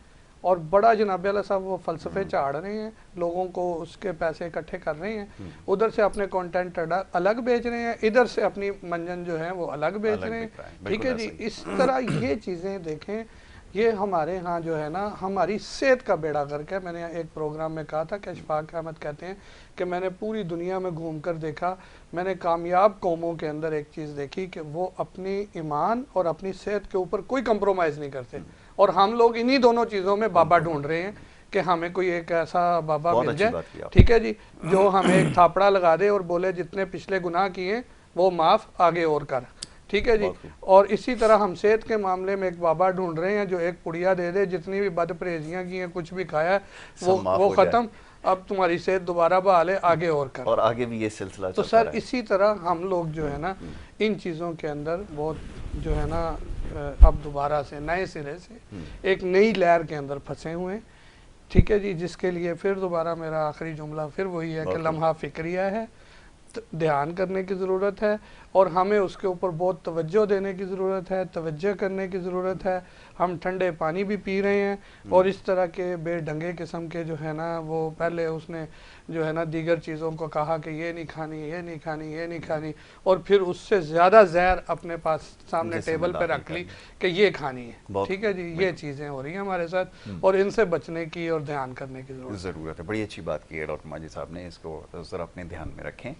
और बड़ा जनाब आला साहब वो फ़लसफ़े चाड़ रहे हैं, लोगों को उसके पैसे इकट्ठे कर रहे हैं, उधर से अपने कंटेंट अलग बेच रहे हैं, इधर से अपनी मंजन जो है वो अलग बेच रहे हैं। ठीक है जी, इस तरह ये चीज़ें देखें, ये हमारे यहाँ जो है ना हमारी सेहत का बेड़ा गर्क है। मैंने एक प्रोग्राम में कहा था कि अशफाक अहमद कहते हैं कि मैंने पूरी दुनिया में घूमकर देखा, मैंने कामयाब कौमों के अंदर एक चीज़ देखी कि वो अपनी ईमान और अपनी सेहत के ऊपर कोई कंप्रोमाइज़ नहीं करते, और हम लोग इन्हीं दोनों चीज़ों में बाबा ढूंढ रहे हैं कि हमें कोई एक ऐसा बाबा मिल जाए, ठीक है जी, जो हमें एक थापड़ा लगा दे और बोले जितने पिछले गुनाह किए वो माफ़, आगे और कर, ठीक है जी। और इसी तरह हम सेहत के मामले में एक बाबा ढूंढ रहे हैं जो एक पुड़िया दे दे, जितनी भी बद परहेजियाँ की हैं, कुछ भी खाया वो ख़त्म, अब तुम्हारी सेहत दोबारा बहाल है, आगे और कर,
और आगे भी ये सिलसिला
तो सर इसी तरह हम लोग जो है ना इन चीज़ों के अंदर बहुत जो है ना अब दोबारा से नए सिरे से एक नई लहर के अंदर फंसे हुए हैं, ठीक है जी, जिसके लिए फिर दोबारा मेरा आखिरी जुमला फिर वही है कि लम्हा फिक्रिया है, ध्यान करने की ज़रूरत है, और हमें उसके ऊपर बहुत तवज्जो देने की ज़रूरत है, तवज्जो करने की ज़रूरत है। हम ठंडे पानी भी पी रहे हैं और इस तरह के बेढंगे किस्म के जो है ना, वो पहले उसने जो है ना दीगर चीज़ों को कहा कि ये नहीं खानी, ये नहीं खानी, ये नहीं खानी, और फिर उससे ज़्यादा जहर अपने पास सामने टेबल पर रख ली कि ये खानी है, ठीक है जी। ये चीज़ें हो रही हैं हमारे साथ और इनसे बचने की और ध्यान करने की ज़रूरत
है। बड़ी अच्छी बात की है डॉक्टर माजिद साहब ने, इसको ज़रा अपने ध्यान में रखें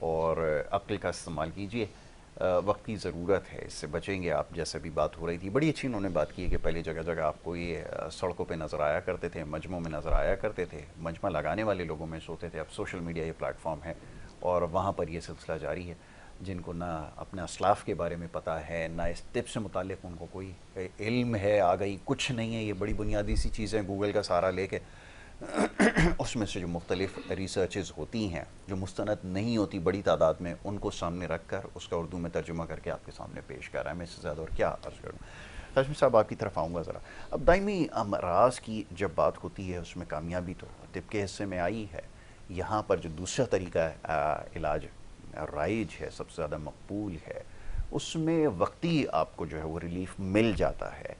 और अक्ल का इस्तेमाल कीजिए। वक्त की ज़रूरत है, इससे बचेंगे आप। जैसे भी बात हो रही थी, बड़ी अच्छी उन्होंने बात की है कि पहले जगह जगह आपको ये सड़कों पे नज़र आया करते थे, मजमों में नज़र आया करते थे, मजमा लगाने वाले लोगों में सोते थे। अब सोशल मीडिया ये प्लेटफॉर्म है और वहाँ पर ये सिलसिला जारी है। जिनको ना अपना असलाफ़ के बारे में पता है, ना इस टिप से मुतालिक उनको कोई इल्म है, आ गई कुछ नहीं है, ये बड़ी बुनियादी सी चीज़ें गूगल का सहारा लेके उसमें से जो मुख्तलिफ रिसर्चेज़ होती हैं जो मुस्तनद नहीं होती बड़ी तादाद में, उनको सामने रख कर उसका उर्दू में तर्जुमा करके आपके सामने पेश कर रहा है। मैं इससे ज़्यादा और क्या अर्ज़ करूँ। हाशमी साहब आपकी तरफ आऊँगा ज़रा। अब दायमी अमराज की जब बात होती है उसमें कामयाबी तो तिब के हिस्से में आई है। यहाँ पर जो दूसरा तरीका इलाज राइज है, सबसे ज़्यादा मकबूल है, उसमें वक्ती आपको जो है वो रिलीफ मिल जाता है।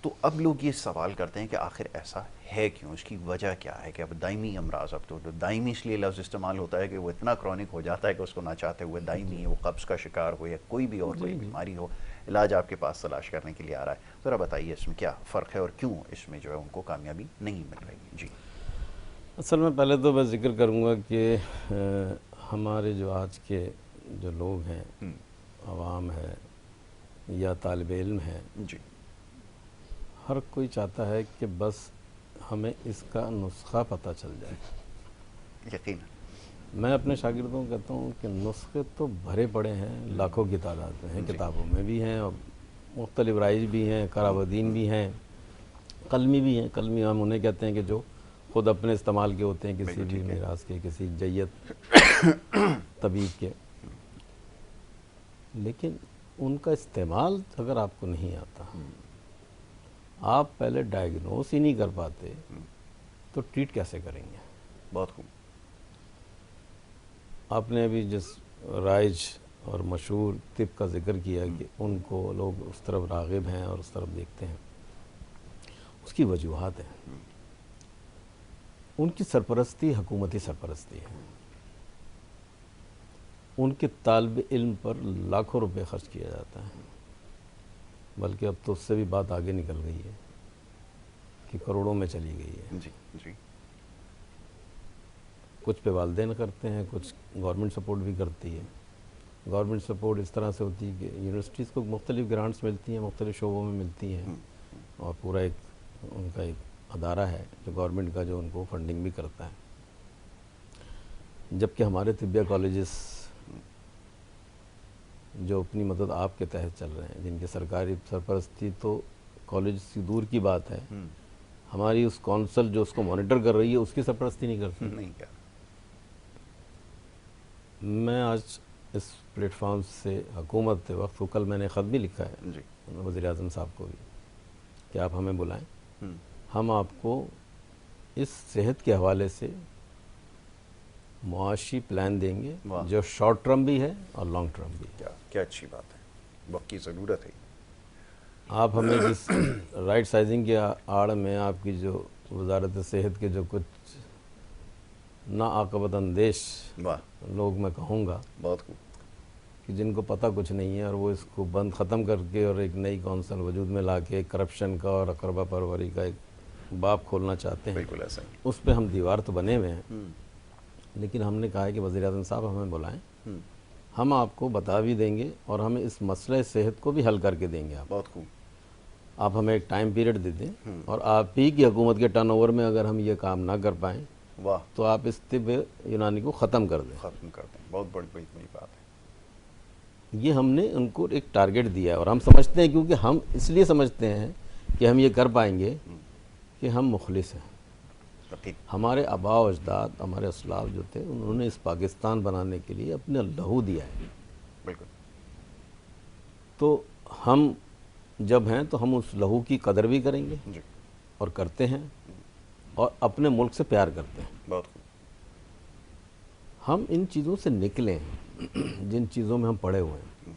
तो अब लोग ये सवाल करते हैं कि आखिर ऐसा है क्यों, इसकी वजह क्या है कि अब दायमी अमराज, अब तो दायमी इसलिए लफ्ज़ इस्तेमाल होता है कि वो इतना क्रॉनिक हो जाता है कि उसको ना चाहते हुए दायमी, वो कब्ज़ का शिकार हो या कोई भी और कोई बीमारी हो, इलाज आपके पास तलाश करने के लिए आ रहा है। ज़रा बताइए इसमें क्या फ़र्क है और क्यों इसमें जो है उनको कामयाबी नहीं मिल रही। जी,
असल में पहले तो मैं ज़िक्र करूँगा कि हमारे जो आज के जो लोग हैं, अवाम है या तालिब इल्म है
जी,
हर कोई चाहता है कि बस हमें इसका नुस्खा पता चल जाए।
यकीन
मैं अपने शागिर्दों को कहता हूँ कि नुस्खे तो भरे पड़े हैं, लाखों की तादाद में हैं, किताबों में भी हैं और मुख्तलिफ राइज भी हैं, करावदीन भी हैं, कलमी भी हैं। कलमी हम उन्हें कहते हैं कि जो ख़ुद अपने इस्तेमाल के होते हैं, किसी भी मिराज के, किसी जय्यत तबीब के, लेकिन उनका इस्तेमाल अगर आपको नहीं आता, आप पहले डायग्नोस ही नहीं कर पाते तो ट्रीट कैसे करेंगे।
बहुत खूब।
आपने अभी जिस राइज और मशहूर तिब का जिक्र किया कि उनको लोग उस तरफ राग़िब हैं और उस तरफ देखते हैं, उसकी वजूहात हैं। उनकी सरपरस्ती हुकूमती सरपरस्ती है, उनके तालिब इल्म पर लाखों रुपए खर्च किया जाता है, बल्कि अब तो उससे भी बात आगे निकल गई है कि करोड़ों में चली गई है।
जी जी।
कुछ पे वालिदैन करते हैं, कुछ गवर्नमेंट सपोर्ट भी करती है। गवर्नमेंट सपोर्ट इस तरह से होती है कि यूनिवर्सिटीज़ को मुख्तलिफ ग्रांट्स मिलती हैं, मुख्तलिफ शोबों में मिलती हैं, और पूरा एक उनका एक अदारा है जो गवर्नमेंट का, जो उनको फंडिंग भी करता है। जबकि हमारे तिब्बिया कॉलेजेस जो अपनी मदद आपके तहत चल रहे हैं, जिनकी सरकारी सरपरस्ती तो कॉलेज की दूर की बात है, हमारी उस कौंसल जो उसको मॉनिटर कर रही है उसकी सरपरस्ती नहीं करती।
नहीं क्या।
मैं आज इस प्लेटफॉर्म से हुकूमत के वक्त, कल मैंने ख़त भी लिखा है
जी,
वज़ीर आज़म साहब को भी कि आप हमें बुलाएं, हम आपको इस सेहत के हवाले से मुआशी प्लान देंगे जो शॉर्ट टर्म भी है और लॉन्ग टर्म भी है।
क्या अच्छी बात है, वक्त की ज़रूरत है।
आप हमें जिस राइट साइजिंग के आड़ में आपकी जो वजारत सेहत के जो कुछ नाआक़बत अंदेश लोग, मैं कहूँगा,
बहुत खूब,
कि जिनको पता कुछ नहीं है और वो इसको बंद ख़त्म करके और एक नई कौंसल वजूद में ला के करप्शन का और अकरबा परवरी का एक बाब खोलना चाहते हैं।
बिल्कुल ऐसा ही।
उस पर हम दीवार तो बने हुए हैं, लेकिन हमने कहा है कि वज़ीर-ए-आज़म साहब हमें बुलाएं, हम आपको बता भी देंगे और हमें इस मसले सेहत को भी हल करके देंगे। आप
बहुत खूब।
आप हमें एक टाइम पीरियड दे दें और आप ही की हुकूमत के टर्नओवर में अगर हम ये काम ना कर पाएँ
वाह,
तो आप इस तिब यूनानी को ख़त्म कर दें।
ख़त्म कर दें। बहुत बड़ी बड़ी बड़ी बात है।
ये हमने उनको एक टारगेट दिया है और हम समझते हैं, क्योंकि हम इसलिए समझते हैं कि हम ये कर पाएंगे कि हम मुखलिस हैं।
ठीक।
हमारे आबा व अजदाद, हमारे असलाफ जो थे, उन्होंने इस पाकिस्तान बनाने के लिए अपना लहू दिया है।
बिल्कुल।
तो हम जब हैं तो हम उस लहू की कदर भी करेंगे
जी।
और करते हैं और अपने मुल्क से प्यार करते हैं।
बहुत खूब।
हम इन चीज़ों से निकले हैं जिन चीज़ों में हम पड़े हुए हैं।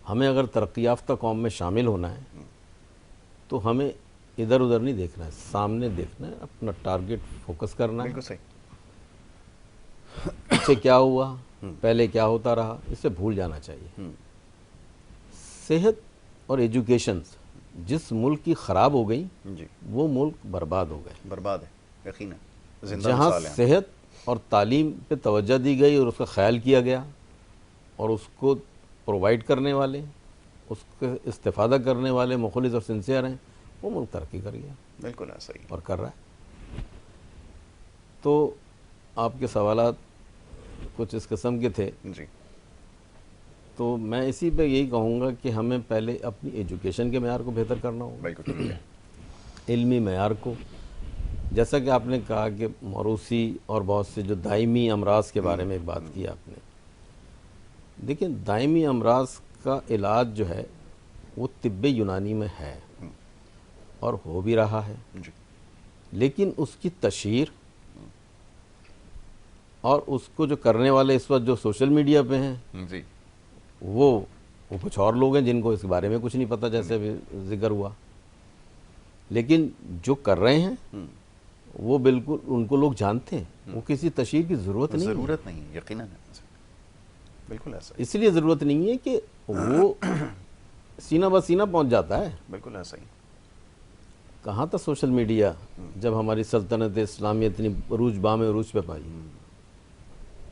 हमें अगर तरक्की याफ्ता कौम में शामिल होना है तो हमें इधर उधर नहीं देखना है, सामने देखना है, अपना टारगेट फोकस करना है।
बिल्कुल सही।
पीछे क्या हुआ, पहले क्या होता रहा, इसे भूल जाना चाहिए। सेहत और एजुकेशन जिस मुल्क की ख़राब हो गई
जी,
वो मुल्क बर्बाद हो गए।
बर्बाद है, यकीन है। जिंदा
जहाँ
मिसाल है।
सेहत और तालीम पे तवज्जो दी गई और उसका ख्याल किया गया और उसको प्रोवाइड करने वाले, उसका इस्तेफादा करने वाले मुखलिस और सिंसियर हैं, वो मुल्क तरक्की कर गया।
बिल्कुल ऐसा ही।
और कर रहा है। तो आपके सवालात कुछ इस किस्म के थे,
जी।
तो मैं इसी पे यही कहूँगा कि हमें पहले अपनी एजुकेशन के मेयार को बेहतर करना होगा,
बिल्कुल ठीक है।
इल्मी मेयार को। जैसा कि आपने कहा कि मौरूसी और बहुत से जो दायमी अमराज के बारे में एक बात की आपने, देखिए दायमी अमराज का इलाज जो है वो तिब्बे यूनानी में है और हो भी रहा है,
जी।
लेकिन उसकी तशहीर और उसको जो करने वाले इस वक्त जो सोशल मीडिया पे हैं
जी।
वो कुछ और लोग हैं जिनको इसके बारे में कुछ नहीं पता, जैसे अभी जिक्र हुआ। लेकिन जो कर रहे हैं वो बिल्कुल उनको लोग जानते हैं, वो किसी तशहीर की ज़रूरत नहीं है।
ज़रूरत नहीं, यकीनन है। बिल्कुल ऐसा ही।
इसलिए ज़रूरत नहीं है कि वो सीना ब सीना पहुंच जाता है।
बिल्कुल ऐसा ही।
कहाँ था सोशल मीडिया जब हमारी सल्तनत इस्लामी इतनी अरूज बाम अरूज पे पाई?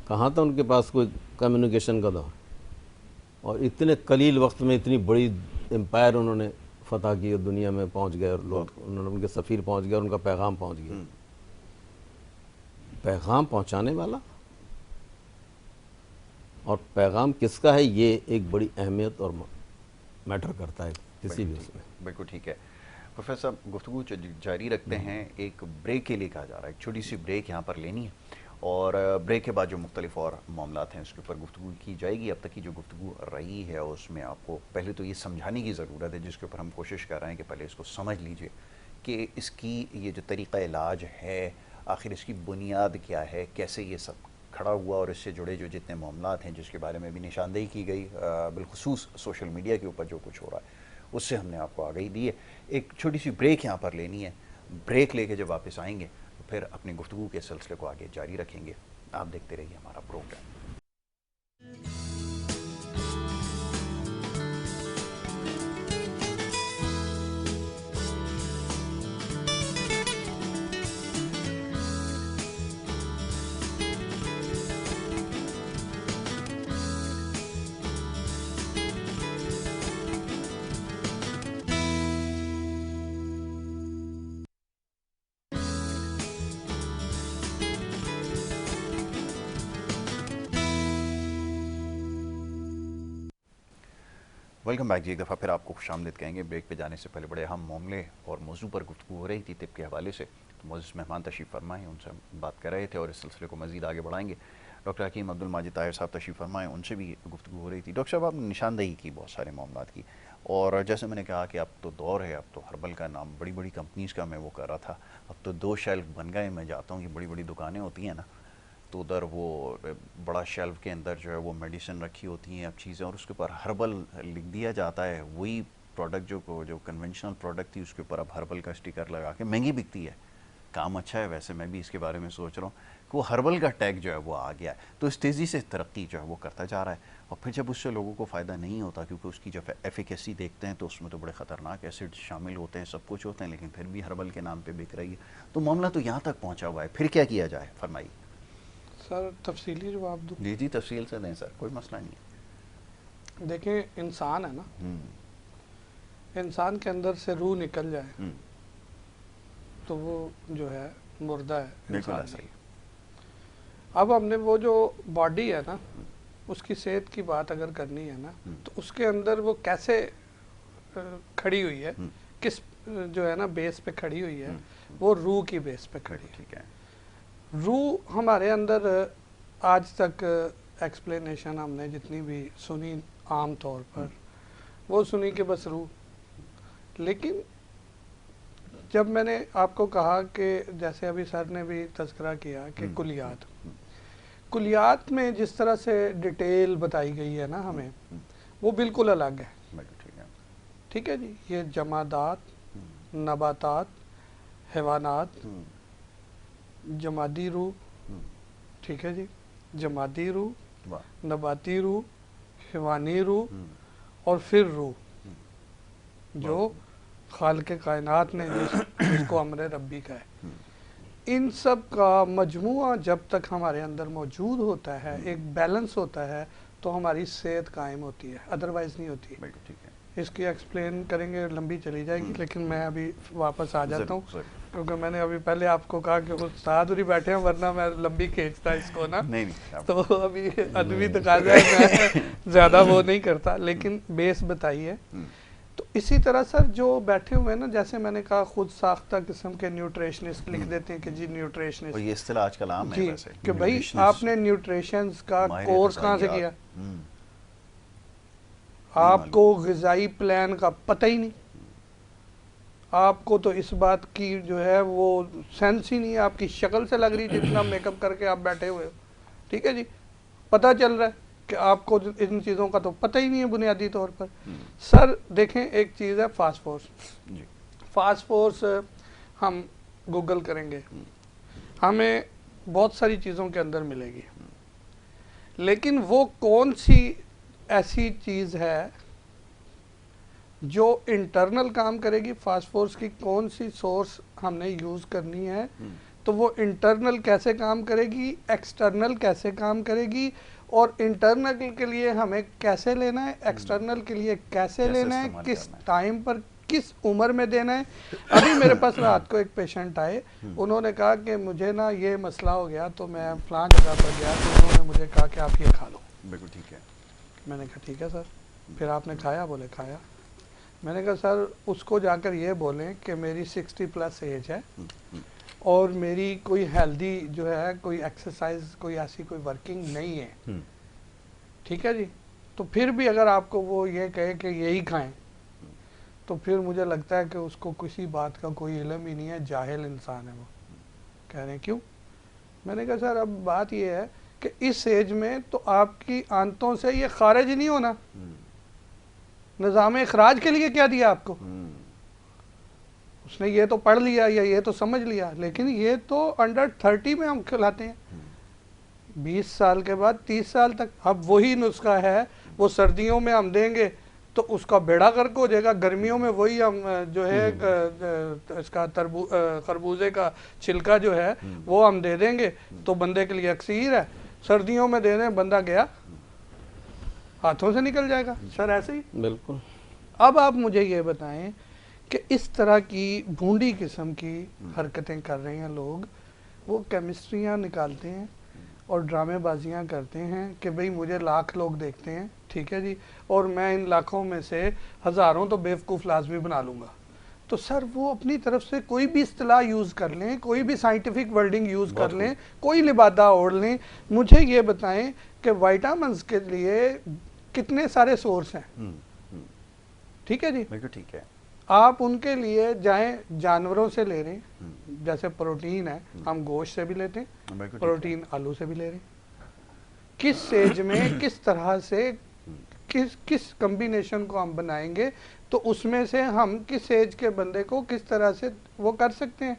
कहाँ था उनके पास कोई कम्युनिकेशन का दौर? और इतने कलील वक्त में इतनी बड़ी एम्पायर उन्होंने फतह की, दुनिया में पहुंच गए और लोग, उन्होंने, उनके सफ़ीर पहुंच गए और उनका पैगाम पहुंच गया। पैगाम पहुंचाने वाला और पैगाम किसका है, ये एक बड़ी अहमियत और मैटर करता है किसी भी उसमें।
बिल्कुल ठीक है। प्रोफेसर साहब, गुफ्तगू जारी रखते हैं। एक ब्रेक के लिए कहा जा रहा है, एक छोटी सी ब्रेक यहाँ पर लेनी है और ब्रेक के बाद जो मुख्तलिफ और मामलात हैं उसके ऊपर गुफ्तगू की जाएगी। अब तक की जो गुफ्तगू रही है उसमें आपको पहले तो ये समझाने की ज़रूरत है, जिसके ऊपर हम कोशिश कर रहे हैं कि पहले इसको समझ लीजिए कि इसकी ये जो तरीक़ा इलाज है, आखिर इसकी बुनियाद क्या है, कैसे ये सब खड़ा हुआ और इससे जुड़े जो जितने मामलात हैं जिसके बारे में भी निशानदेही की गई, बिलखुसूस सोशल मीडिया के ऊपर जो कुछ हो रहा है उससे हमने आपको आगाही दी है। एक छोटी सी ब्रेक यहाँ पर लेनी है। ब्रेक लेके जब वापस आएंगे तो फिर अपनी गुफ्तगू के सिलसिले को आगे जारी रखेंगे। आप देखते रहिए हमारा प्रोग्राम। वेलकम बैक जी। एक दफ़ा फिर आपको खुशामदीद कहेंगे। ब्रेक पे जाने से पहले बड़े अहम मामले और मौजू पर गुफ्तगू हो रही थी तिब के हवाले से, तो मोअज़्ज़ज़ मेहमान तशरीफ़ फरमाएँ, उनसे हम बात कर रहे थे और इस सिलसिले को मज़ीद आगे बढ़ाएंगे। डॉक्टर हकीम अब्दुल माजिद ताहिर साहब तशरीफ़ फरमाएँ, उनसे भी गुफ्तगू हो रही थी। डॉक्टर साहब, आपने निशानदेही की बहुत सारे मामलात की और जैसे मैंने कहा कि अब तो दौर है, अब तो हर्बल का नाम बड़ी बड़ी कंपनीज़ का मैं वो कर रहा था, अब तो 2 शेल्फ बन गए। मैं जाता हूँ कि बड़ी बड़ी दुकानें होती हैं ना, तो उधर वो बड़ा शेल्फ के अंदर जो है वो मेडिसिन रखी होती हैं, अब चीज़ें, और उसके ऊपर हर्बल लिख दिया जाता है। वही प्रोडक्ट जो कन्वेंशनल प्रोडक्ट थी उसके ऊपर अब हर्बल का स्टिकर लगा के महंगी बिकती है। काम अच्छा है। वैसे मैं भी इसके बारे में सोच रहा हूँ कि वो हर्बल का टैग जो है वो आ गया है, तो इस तेज़ी से तरक्की जो है वो करता जा रहा है। और फिर जब उससे लोगों को फ़ायदा नहीं होता, क्योंकि उसकी जब एफिकेसी देखते हैं तो उसमें तो बड़े ख़तरनाक एसिड शामिल होते हैं, सब कुछ होते हैं, लेकिन फिर भी हर्बल के नाम पे बिक रही है। तो मामला तो यहाँ तक पहुँचा हुआ है, फिर क्या किया जाए, फरमाइए।
सर तफसीली जवाब दूँ?
जी जी, तफसील से दें सर, कोई मसला नहीं है।
देखें, इंसान है ना, इंसान के अंदर से रूह निकल जाए तो वो जो है मुर्दा है, इंसान नहीं। अब हमने वो जो बॉडी है ना, उसकी सेहत की बात अगर करनी है ना, तो उसके अंदर वो कैसे खड़ी हुई है, किस जो है ना बेस पे खड़ी हुई है, वो रूह की बेस पे खड़ी है।
ठीक है।
रूह हमारे अंदर आज तक एक्सप्लेनेशन हमने जितनी भी सुनी आम तौर पर, वो सुनी कि बस रूह। लेकिन जब मैंने आपको कहा कि जैसे अभी सर ने भी तज़किरा किया कि कुलियात में जिस तरह से डिटेल बताई गई है ना हमें, वो बिल्कुल अलग है। ठीक है जी, ये जमादात, नबातात, हैवानात, जमादी रूह, ठीक है जी, जमादी रूह, नबाती रूह, हैवानी रूह और फिर रूह जो खालिक कायनात ने जिसको अमर रब्बी का है। इन सब का मजमुआ जब तक हमारे अंदर मौजूद होता है, एक बैलेंस होता है, तो हमारी सेहत कायम होती है, अदरवाइज़ नहीं होती।
ठीक है।
इसकी एक्सप्लेन करेंगे, लंबी चली जाएगी, लेकिन मैं अभी वापस आ जाता हूँ, क्योंकि मैंने अभी पहले आपको कहा कि उस्ताद उरी बैठे हैं, वरना मैं लंबी खींचता इसको ना। नहीं तो अभी अदबी तकाज़ा है, मैं ज़्यादा वो नहीं करता, लेकिन बेस बताइए। तो इसी तरह सर जो बैठे हुए हैं ना, जैसे मैंने कहा, खुद साख्ता किस्म के न्यूट्रिशनिस्ट लिख देते हैं कि जी न्यूट्रिशनिस्ट,
ये इस्तिलाह आजकल आम है वैसे
कि भाई आपने न्यूट्रिशन का कोर्स कहाँ से किया, आपको ग़िज़ाई प्लान का पता ही नहीं, आपको तो इस बात की जो है वो सेंस ही नहीं है, आपकी शक्ल से लग रही जितना मेकअप करके आप बैठे हुए हो। ठीक है जी, पता चल रहा है कि आपको इन चीज़ों का तो पता ही नहीं है बुनियादी तौर पर। सर देखें, एक चीज़ है फास्फोर्स। फास्फोर्स हम गूगल करेंगे, हमें बहुत सारी चीज़ों के अंदर मिलेगी, लेकिन वो कौन सी ऐसी चीज़ है जो इंटरनल काम करेगी, फास्फोर्स की कौन सी सोर्स हमने यूज़ करनी है, तो वो इंटरनल कैसे काम करेगी, एक्सटर्नल कैसे काम करेगी, और इंटरनल के लिए हमें कैसे लेना है, एक्सटर्नल के लिए कैसे लेना है, किस टाइम पर, किस उम्र में देना है। अभी मेरे पास रात को एक पेशेंट आए, उन्होंने कहा कि मुझे ना ये मसला हो गया, तो मैं फलां जगह पर गया, तो उन्होंने मुझे कहा कि आप ये खा लो।
बिल्कुल ठीक है।
मैंने कहा ठीक है सर। फिर आपने खाया? बोले खाया। मैंने कहा सर उसको जाकर ये बोलें कि मेरी 60+ एज है और मेरी कोई हेल्दी जो है, कोई एक्सरसाइज, कोई ऐसी कोई वर्किंग नहीं है, ठीक है जी। तो फिर भी अगर आपको वो ये कहे कि यही खाएं, तो फिर मुझे लगता है कि उसको किसी बात का कोई इल्म ही नहीं है, जाहिल इंसान है वो। कह रहे हैं क्यों? मैंने कहा सर अब बात ये है कि इस एज में तो आपकी आंतों से ये खारिज नहीं होना, निज़ाम इखराज के लिए क्या दिया आपको? उसने ये तो पढ़ लिया या ये तो समझ लिया, लेकिन ये तो अंडर 30 में हम खिलाते हैं, 20 साल के बाद 30 साल तक। अब वही नुस्खा है, वो सर्दियों में हम देंगे तो उसका बेड़ा गर्क हो जाएगा, गर्मियों में वही हम जो है इसका खरबूजे का छिलका जो है वो हम दे देंगे तो बंदे के लिए अक्सीर है, सर्दियों में दे दें बंदा गया हाथों से निकल जाएगा। सर ऐसे ही
बिल्कुल।
अब आप मुझे ये बताएं कि इस तरह की भूंडी किस्म की हरकतें कर रहे हैं लोग, वो केमिस्ट्रियाँ निकालते हैं और ड्रामेबाजियाँ करते हैं कि भाई मुझे लाख लोग देखते हैं, ठीक है जी, और मैं इन लाखों में से हज़ारों तो बेवकूफ़ लाजमी बना लूँगा। तो सर वो अपनी तरफ से कोई भी इस्तिलाह यूज़ कर लें, कोई भी साइंटिफिक वर्डिंग यूज़ कर लें, कोई लिबादा ओढ़ लें, मुझे ये बताएं कि विटामिन्स के लिए कितने सारे सोर्स हैं, ठीक है जी,
बिल्कुल ठीक है।
आप उनके लिए जाएं, जानवरों से ले रहे हैं, जैसे प्रोटीन है हम गोश्त से भी लेते हैं, प्रोटीन आलू से भी ले रहे हैं, किस स्टेज में किस तरह से किस कम्बिनेशन को हम बनाएंगे तो उसमें से हम किस एज के बंदे को किस तरह से वो कर सकते हैं।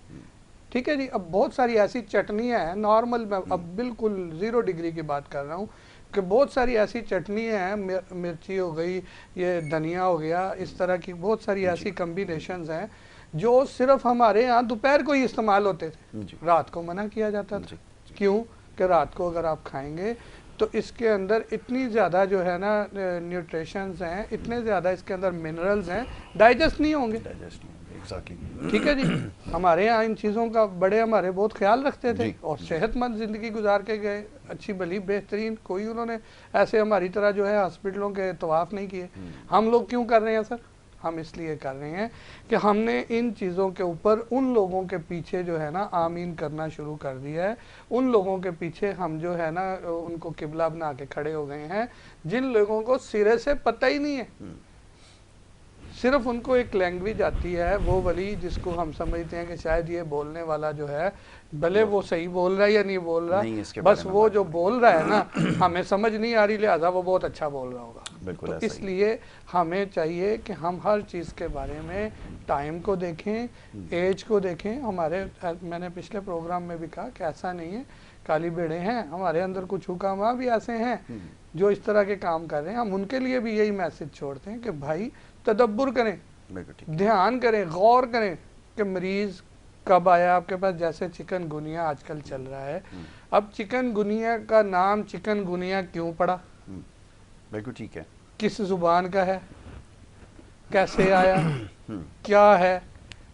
ठीक है जी। अब बहुत सारी ऐसी चटनियाँ हैं नॉर्मल, मैं अब बिल्कुल 0 डिग्री की बात कर रहा हूँ कि बहुत सारी ऐसी चटनियाँ हैं, मिर्ची हो गई, ये धनिया हो गया, इस तरह की बहुत सारी ऐसी कम्बिनेशंस हैं जो सिर्फ हमारे यहाँ दोपहर को ही इस्तेमाल होते थे, रात को मना किया जाता था। क्यों कि रात को अगर आप खाएंगे तो इसके अंदर इतनी ज़्यादा जो है ना न्यूट्रिशंस हैं, इतने ज़्यादा इसके अंदर मिनरल्स हैं, डाइजेस्ट नहीं होंगे। ठीक है जी। हमारे यहाँ इन चीज़ों का बड़े हमारे बहुत ख्याल रखते थे और सेहतमंद ज़िंदगी गुजार के गए, अच्छी भली बेहतरीन। कोई उन्होंने ऐसे हमारी तरह जो है हॉस्पिटलों के तवाफ़ नहीं किए। हम लोग क्यों कर रहे हैं सर? हम इसलिए कर रहे हैं कि हमने इन चीज़ों के ऊपर उन लोगों के पीछे जो है ना आमीन करना शुरू कर दिया है। उन लोगों के पीछे हम जो है ना उनको किबला बना के खड़े हो गए हैं, जिन लोगों को सिरे से पता ही नहीं है। सिर्फ उनको एक लैंग्वेज आती है वो वाली जिसको हम समझते हैं कि शायद ये बोलने वाला जो है भले वो सही बोल रहा है या नहीं बोल रहा, बस वो जो बोल रहा है ना हमें समझ नहीं आ रही, लिहाजा वो बहुत अच्छा बोल रहा होगा। तो इसलिए हमें चाहिए कि हम हर चीज़ के बारे में टाइम को देखें, एज को देखें। हमारे मैंने पिछले प्रोग्राम में भी कहा कि ऐसा नहीं है काली बेड़े हैं, हमारे अंदर कुछ हुकामा भी ऐसे हैं जो इस तरह के काम कर रहे हैं। हम उनके लिए भी यही मैसेज छोड़ते हैं कि भाई तदब्बुर करें, ध्यान करें, गौर करें कि मरीज़ कब आया आपके पास। जैसे चिकनगुनिया आजकल चल रहा है, अब चिकनगुनिया का नाम चिकनगुनिया क्यों पड़ा?
बिल्कुल ठीक है।
किस जुबान का है, कैसे आया, क्या है,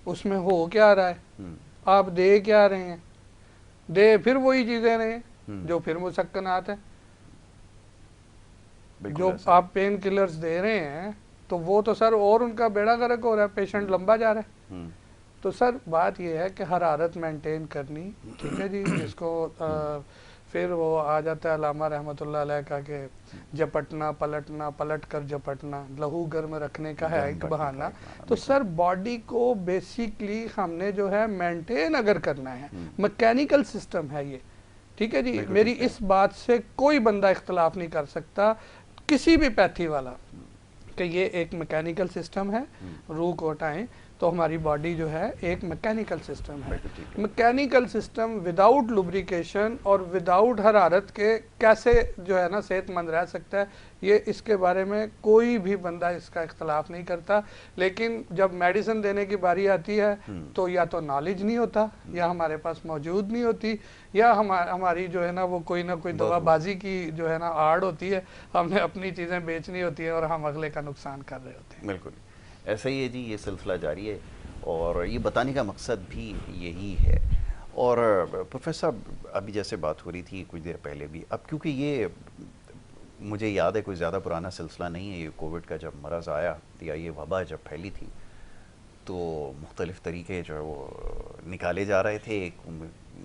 उसमें हो क्या रहा है, आप दे क्या रहे हैं? दे फिर वही चीज़ें रहे हैं जो फिर मुसक्कनात है। जो आप पेन किलर्स दे रहे हैं तो वो तो सर और उनका बेड़ा गर्क हो रहा है, पेशेंट लंबा जा रहा है। तो सर बात ये है कि हरारत मेंटेन करनी, ठीक है जी। जिसको फिर वो आ जाता है अल्लामा रहमतुल्लाह अलैह का के झपटना पलटना, पलट कर झपटना, लहू गर्म रखने का है एक बहाना। तो सर बॉडी को बेसिकली हमने जो है मेंटेन अगर करना है, मैकेनिकल सिस्टम है ये, ठीक है जी। मेरी इस बात से कोई बंदा इख्तलाफ नहीं कर सकता, किसी भी पैथी वाला, कि ये एक मैकेनिकल सिस्टम है। रूह को हटाएं तो हमारी बॉडी जो है एक मैकेनिकल सिस्टम है। मैकेनिकल सिस्टम विदाउट लुब्रिकेशन और विदाउट हरारत के कैसे जो है ना सेहतमंद रह सकता है, ये इसके बारे में कोई भी बंदा इसका इख्तलाफ नहीं करता। लेकिन जब मेडिसिन देने की बारी आती है तो या तो नॉलेज नहीं होता, या हमारे पास मौजूद नहीं होती, या हमारी जो है ना वो कोई ना कोई दवाबाजी की जो है ना आड़ होती है। हमने अपनी चीज़ें बेचनी होती है और हम अगले का नुकसान कर रहे होते हैं।
बिल्कुल ऐसा ही है जी, ये सिलसिला जारी है और ये बताने का मकसद भी यही है। और प्रोफेसर अभी जैसे बात हो रही थी कुछ देर पहले भी, अब क्योंकि ये मुझे याद है कोई ज़्यादा पुराना सिलसिला नहीं है, ये कोविड का जब मरज़ आया या ये वबा जब फैली थी तो मुख्तलिफ़ तरीके जो है वो निकाले जा रहे थे। एक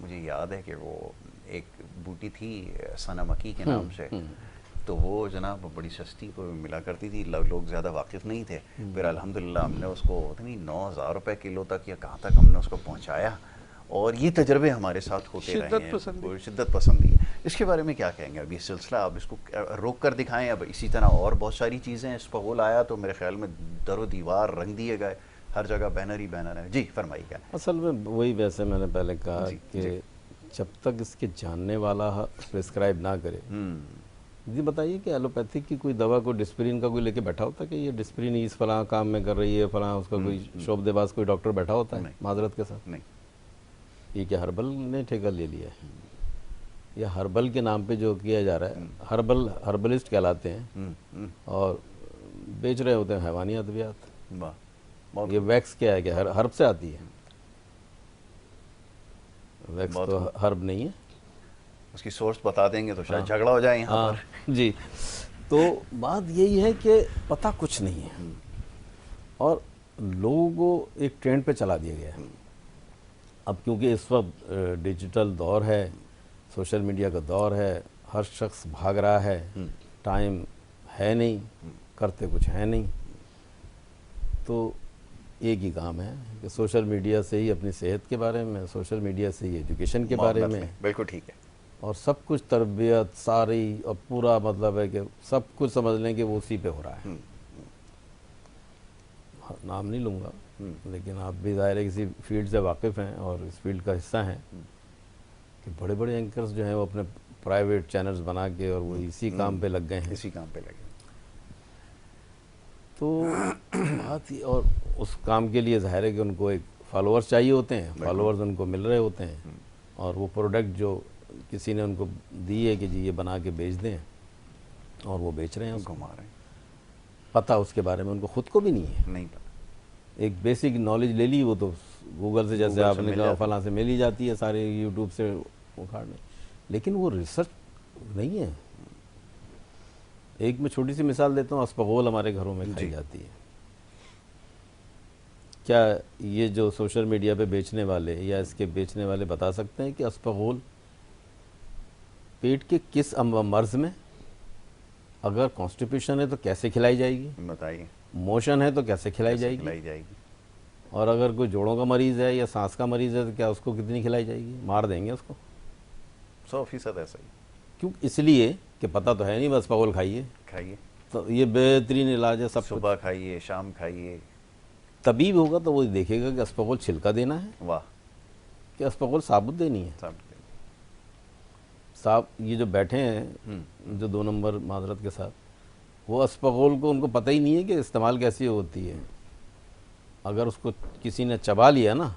मुझे याद है कि वो एक बूटी थी सनामकी के नाम से, तो वो जनाब बड़ी सस्ती को मिला करती थी, लोग ज़्यादा वाकिफ़ नहीं थे। फिर अल्हम्दुलिल्लाह हमने उसको नहीं 9,000 रुपये किलो तक या कहाँ तक हमने उसको पहुँचाया, और ये तजर्बे हमारे साथ होते रहे हैं। शिद्दत पसंदी है, इसके बारे में क्या कहेंगे? अब ये सिलसिला आप इसको रोक कर दिखाएं। अब इसी तरह और बहुत सारी चीज़ें, इस पर गोल आया तो मेरे ख्याल में दरो दीवार रंग दिए गए, हर जगह बैनर ही बैनर है। जी फरमाइए। क्या
असल में वही, वैसे मैंने पहले कहा कि जब तक इसके जानने वाला प्रिस्क्राइब ना करे। जी बताइए कि एलोपैथिक की कोई दवा को डिस्प्रिन का कोई लेके बैठा होता है कि ये डिस्प्रिन इस फलां काम में कर रही है, फलां उसका कोई शोबदेबाज कोई डॉक्टर बैठा होता है माजरत के साथ? नहीं। ये क्या हर्बल ने ठेका ले लिया है? या हर्बल के नाम पे जो किया जा रहा है, हर्बलिस्ट कहलाते हैं और बेच रहे होते हैं हैवानी अद्वियात। ये वैक्स क्या है? क्या हर्ब से आती है? वैक्स तो हर्ब नहीं है।
उसकी सोर्स बता देंगे तो शायद झगड़ा हो जाए यहाँ पर।
जी, तो बात यही है कि पता कुछ नहीं है और लोगों को एक ट्रेंड पे चला दिया गया है। अब क्योंकि इस वक्त डिजिटल दौर है, सोशल मीडिया का दौर है, हर शख्स भाग रहा है, टाइम है नहीं, करते कुछ है नहीं, तो एक ही काम है कि सोशल मीडिया से ही अपनी सेहत के बारे में, सोशल मीडिया से ही एजुकेशन के बारे में,
बिल्कुल ठीक है,
और सब कुछ तरबियत सारी और पूरा मतलब है कि सब कुछ समझ लें कि वो उसी पे हो रहा है। नाम नहीं लूँगा, लेकिन आप भी ज़ाहिर है किसी फील्ड से वाकिफ़ हैं और इस फील्ड का हिस्सा हैं कि बड़े बड़े एंकर्स जो हैं वो अपने प्राइवेट चैनल्स बना के और वो इसी काम पे लग गए हैं।
इसी काम पे लगे।
तो बात और उस काम के लिए ज़ाहिर है कि उनको एक फॉलोअर्स चाहिए होते हैं, फॉलोअर्स उनको मिल रहे होते हैं और वो प्रोडक्ट जो किसी ने उनको दी है कि जी ये बना के बेच दें और वो बेच रहे हैं, उसको
घुमा रहे हैं।
पता उसके बारे में उनको खुद को भी नहीं है।
नहीं पता।
एक बेसिक नॉलेज ले ली वो तो गूगल से, जैसे आपने कहा फलां से मिल ही जाती है, सारे यूट्यूब से उखाड़ने, लेकिन वो रिसर्च नहीं है। एक मैं छोटी सी मिसाल देता हूँ, अस्पगोल हमारे घरों में खाई जाती है। क्या ये जो सोशल मीडिया पे बेचने वाले या इसके बेचने वाले बता सकते हैं कि अस्पगोल पेट के किस मर्ज में, अगर कॉन्स्टिपेशन है तो कैसे खिलाई जाएगी,
बताइए।
मोशन है तो कैसे खिलाई जाएगी, और अगर कोई जोड़ों का मरीज़ है या सांस का मरीज़ है तो क्या उसको कितनी खिलाई जाएगी? मार देंगे उसको।
100% ऐसा ही।
क्यों? इसलिए कि पता तो है नहीं, बस अस्पगोल खाइए। तो ये बेहतरीन इलाज है। सब
सुबह खाइए, शाम खाइए।
तबीब होगा तो वो देखेगा कि अस्पगोल छिलका देना है,
वाह,
कि अस्पगोल साबुत देनी है। साहब ये जो बैठे हैं जो 2 नंबर माजरत के साथ, वो अस्पगोल को उनको पता ही नहीं है कि इस्तेमाल कैसी होती है। अगर उसको किसी ने चबा लिया ना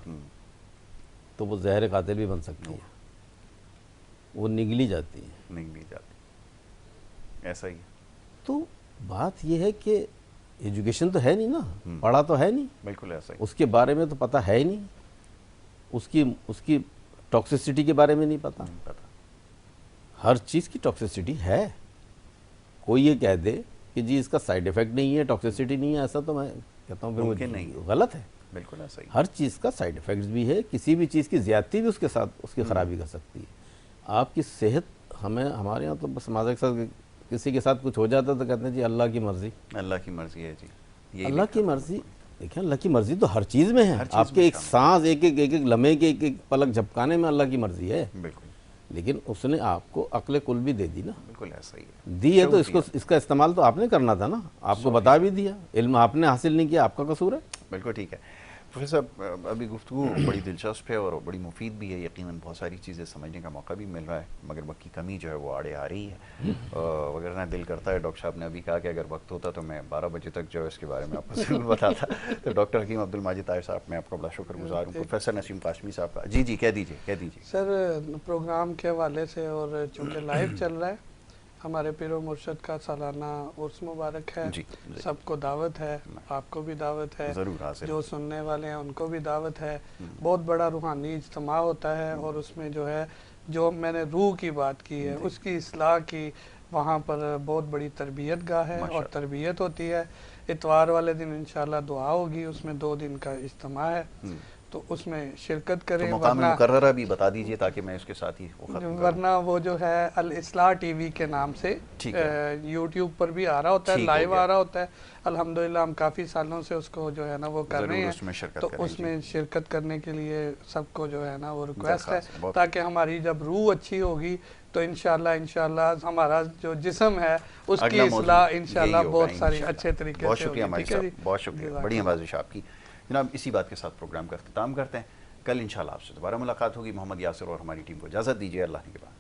तो वो जहर कातिल भी बन सकती है, वो निगली जाती है।
ऐसा ही।
तो बात ये है कि एजुकेशन तो है नहीं ना, पढ़ा तो है नहीं,
बिल्कुल ऐसा ही।
उसके बारे में तो पता है ही नहीं, उसकी टॉक्सिसिटी के बारे में नहीं पता। हर चीज़ की टॉक्सिसिटी है। कोई ये कह दे कि जी इसका साइड इफ़ेक्ट नहीं है, टॉक्सिसिटी नहीं है, ऐसा तो मैं कहता हूँ फिर नहीं, गलत है।
बिल्कुल ऐसा ही।
हर चीज़ का साइड इफ़ेक्ट्स भी है, किसी भी चीज़ की ज़्यादती भी उसके साथ उसकी ख़राबी कर सकती है। आपकी सेहत, हमारे यहाँ तो बस समाज के साथ किसी के साथ कुछ हो जाता है तो कहते हैं जी अल्लाह की मर्ज़ी।
अल्लाह की मर्ज़ी है जी।
अल्लाह की मर्ज़ी, देखिए अल्लाह की मर्ज़ी तो हर चीज़ में है। आपके एक सांस, एक एक लम्हे के एक पलक झपकाने में अल्लाह की मर्ज़ी है।
बिल्कुल।
लेकिन उसने आपको अक्ल कुल भी दे दी ना।
बिल्कुल ऐसा ही है।
दी है तो इसका इस्तेमाल तो आपने करना था ना, आपको बता भी दिया, इल्म आपने हासिल नहीं किया, आपका कसूर है।
बिल्कुल ठीक है। प्रोफेसर साहब, अभी गुफ्तगू बड़ी दिलचस्प है और बड़ी मुफीद भी है, यकीनन बहुत सारी चीज़ें समझने का मौका भी मिल रहा है, मगर वक्त की कमी जो है वो आड़े आ रही है। वगरना दिल करता है, डॉक्टर साहब ने अभी कहा कि अगर वक्त होता तो मैं 12 बजे तक जो है इसके बारे में आपको ज़रूर बताता। तो डॉक्टर हकीम अब्दुल माजिद ताहिर साहब, मैं आपका बड़ा शुक्रगुजार हूँ। प्रोफेसर नसीम कासमी साहब का जी कह दीजिए।
सर, प्रोग्राम के हवाले से और चूँकि लाइव चल रहा है, हमारे पीरो मुर्शद का सालाना उर्स मुबारक है। सबको दावत है, आपको भी दावत है, जो सुनने वाले हैं उनको भी दावत है। बहुत बड़ा रूहानी इज्तिमा होता है और उसमें जो है, जो मैंने रूह की बात की है उसकी इस्लाह की, वहाँ पर बहुत बड़ी तरबियत गाह है और तरबियत होती है। इतवार वाले दिन इंशाल्लाह दुआ होगी, उसमें 2 दिन का इज्तिमा है, तो उसमें शिरकत करें।
तो मकाम मुकर्ररा भी बता दीजिए ताकि मैं उसके साथ ही
वरना वो जो है अल इस्लाह टीवी के नाम से यूट्यूब पर भी आ रहा होता है, लाइव आ रहा होता है। अल्हम्दुलिल्लाह हम काफ़ी सालों से उसको जो है ना वो कर रहे हैं, तो उसमें शिरकत करने के लिए सबको जो है ना वो रिक्वेस्ट है, ताकि हमारी जब रूह अच्छी होगी तो इंशाल्लाह हमारा जो जिस्म है उसकी इस्लाह इंशाल्लाह बहुत सारी अच्छे तरीके से।
बहुत शुक्रिया हमारे साहब, बहुत शुक्रिया, बड़ी नवाज़िश आपकी। जनाब, इसी बात के साथ प्रोग्राम का अख्ताम करते हैं। कल इंशाल्लाह आपसे दोबारा मुलाकात होगी। मोहम्मद यासिर और हमारी टीम को इजाज़त दीजिए। अल्लाह के बाद।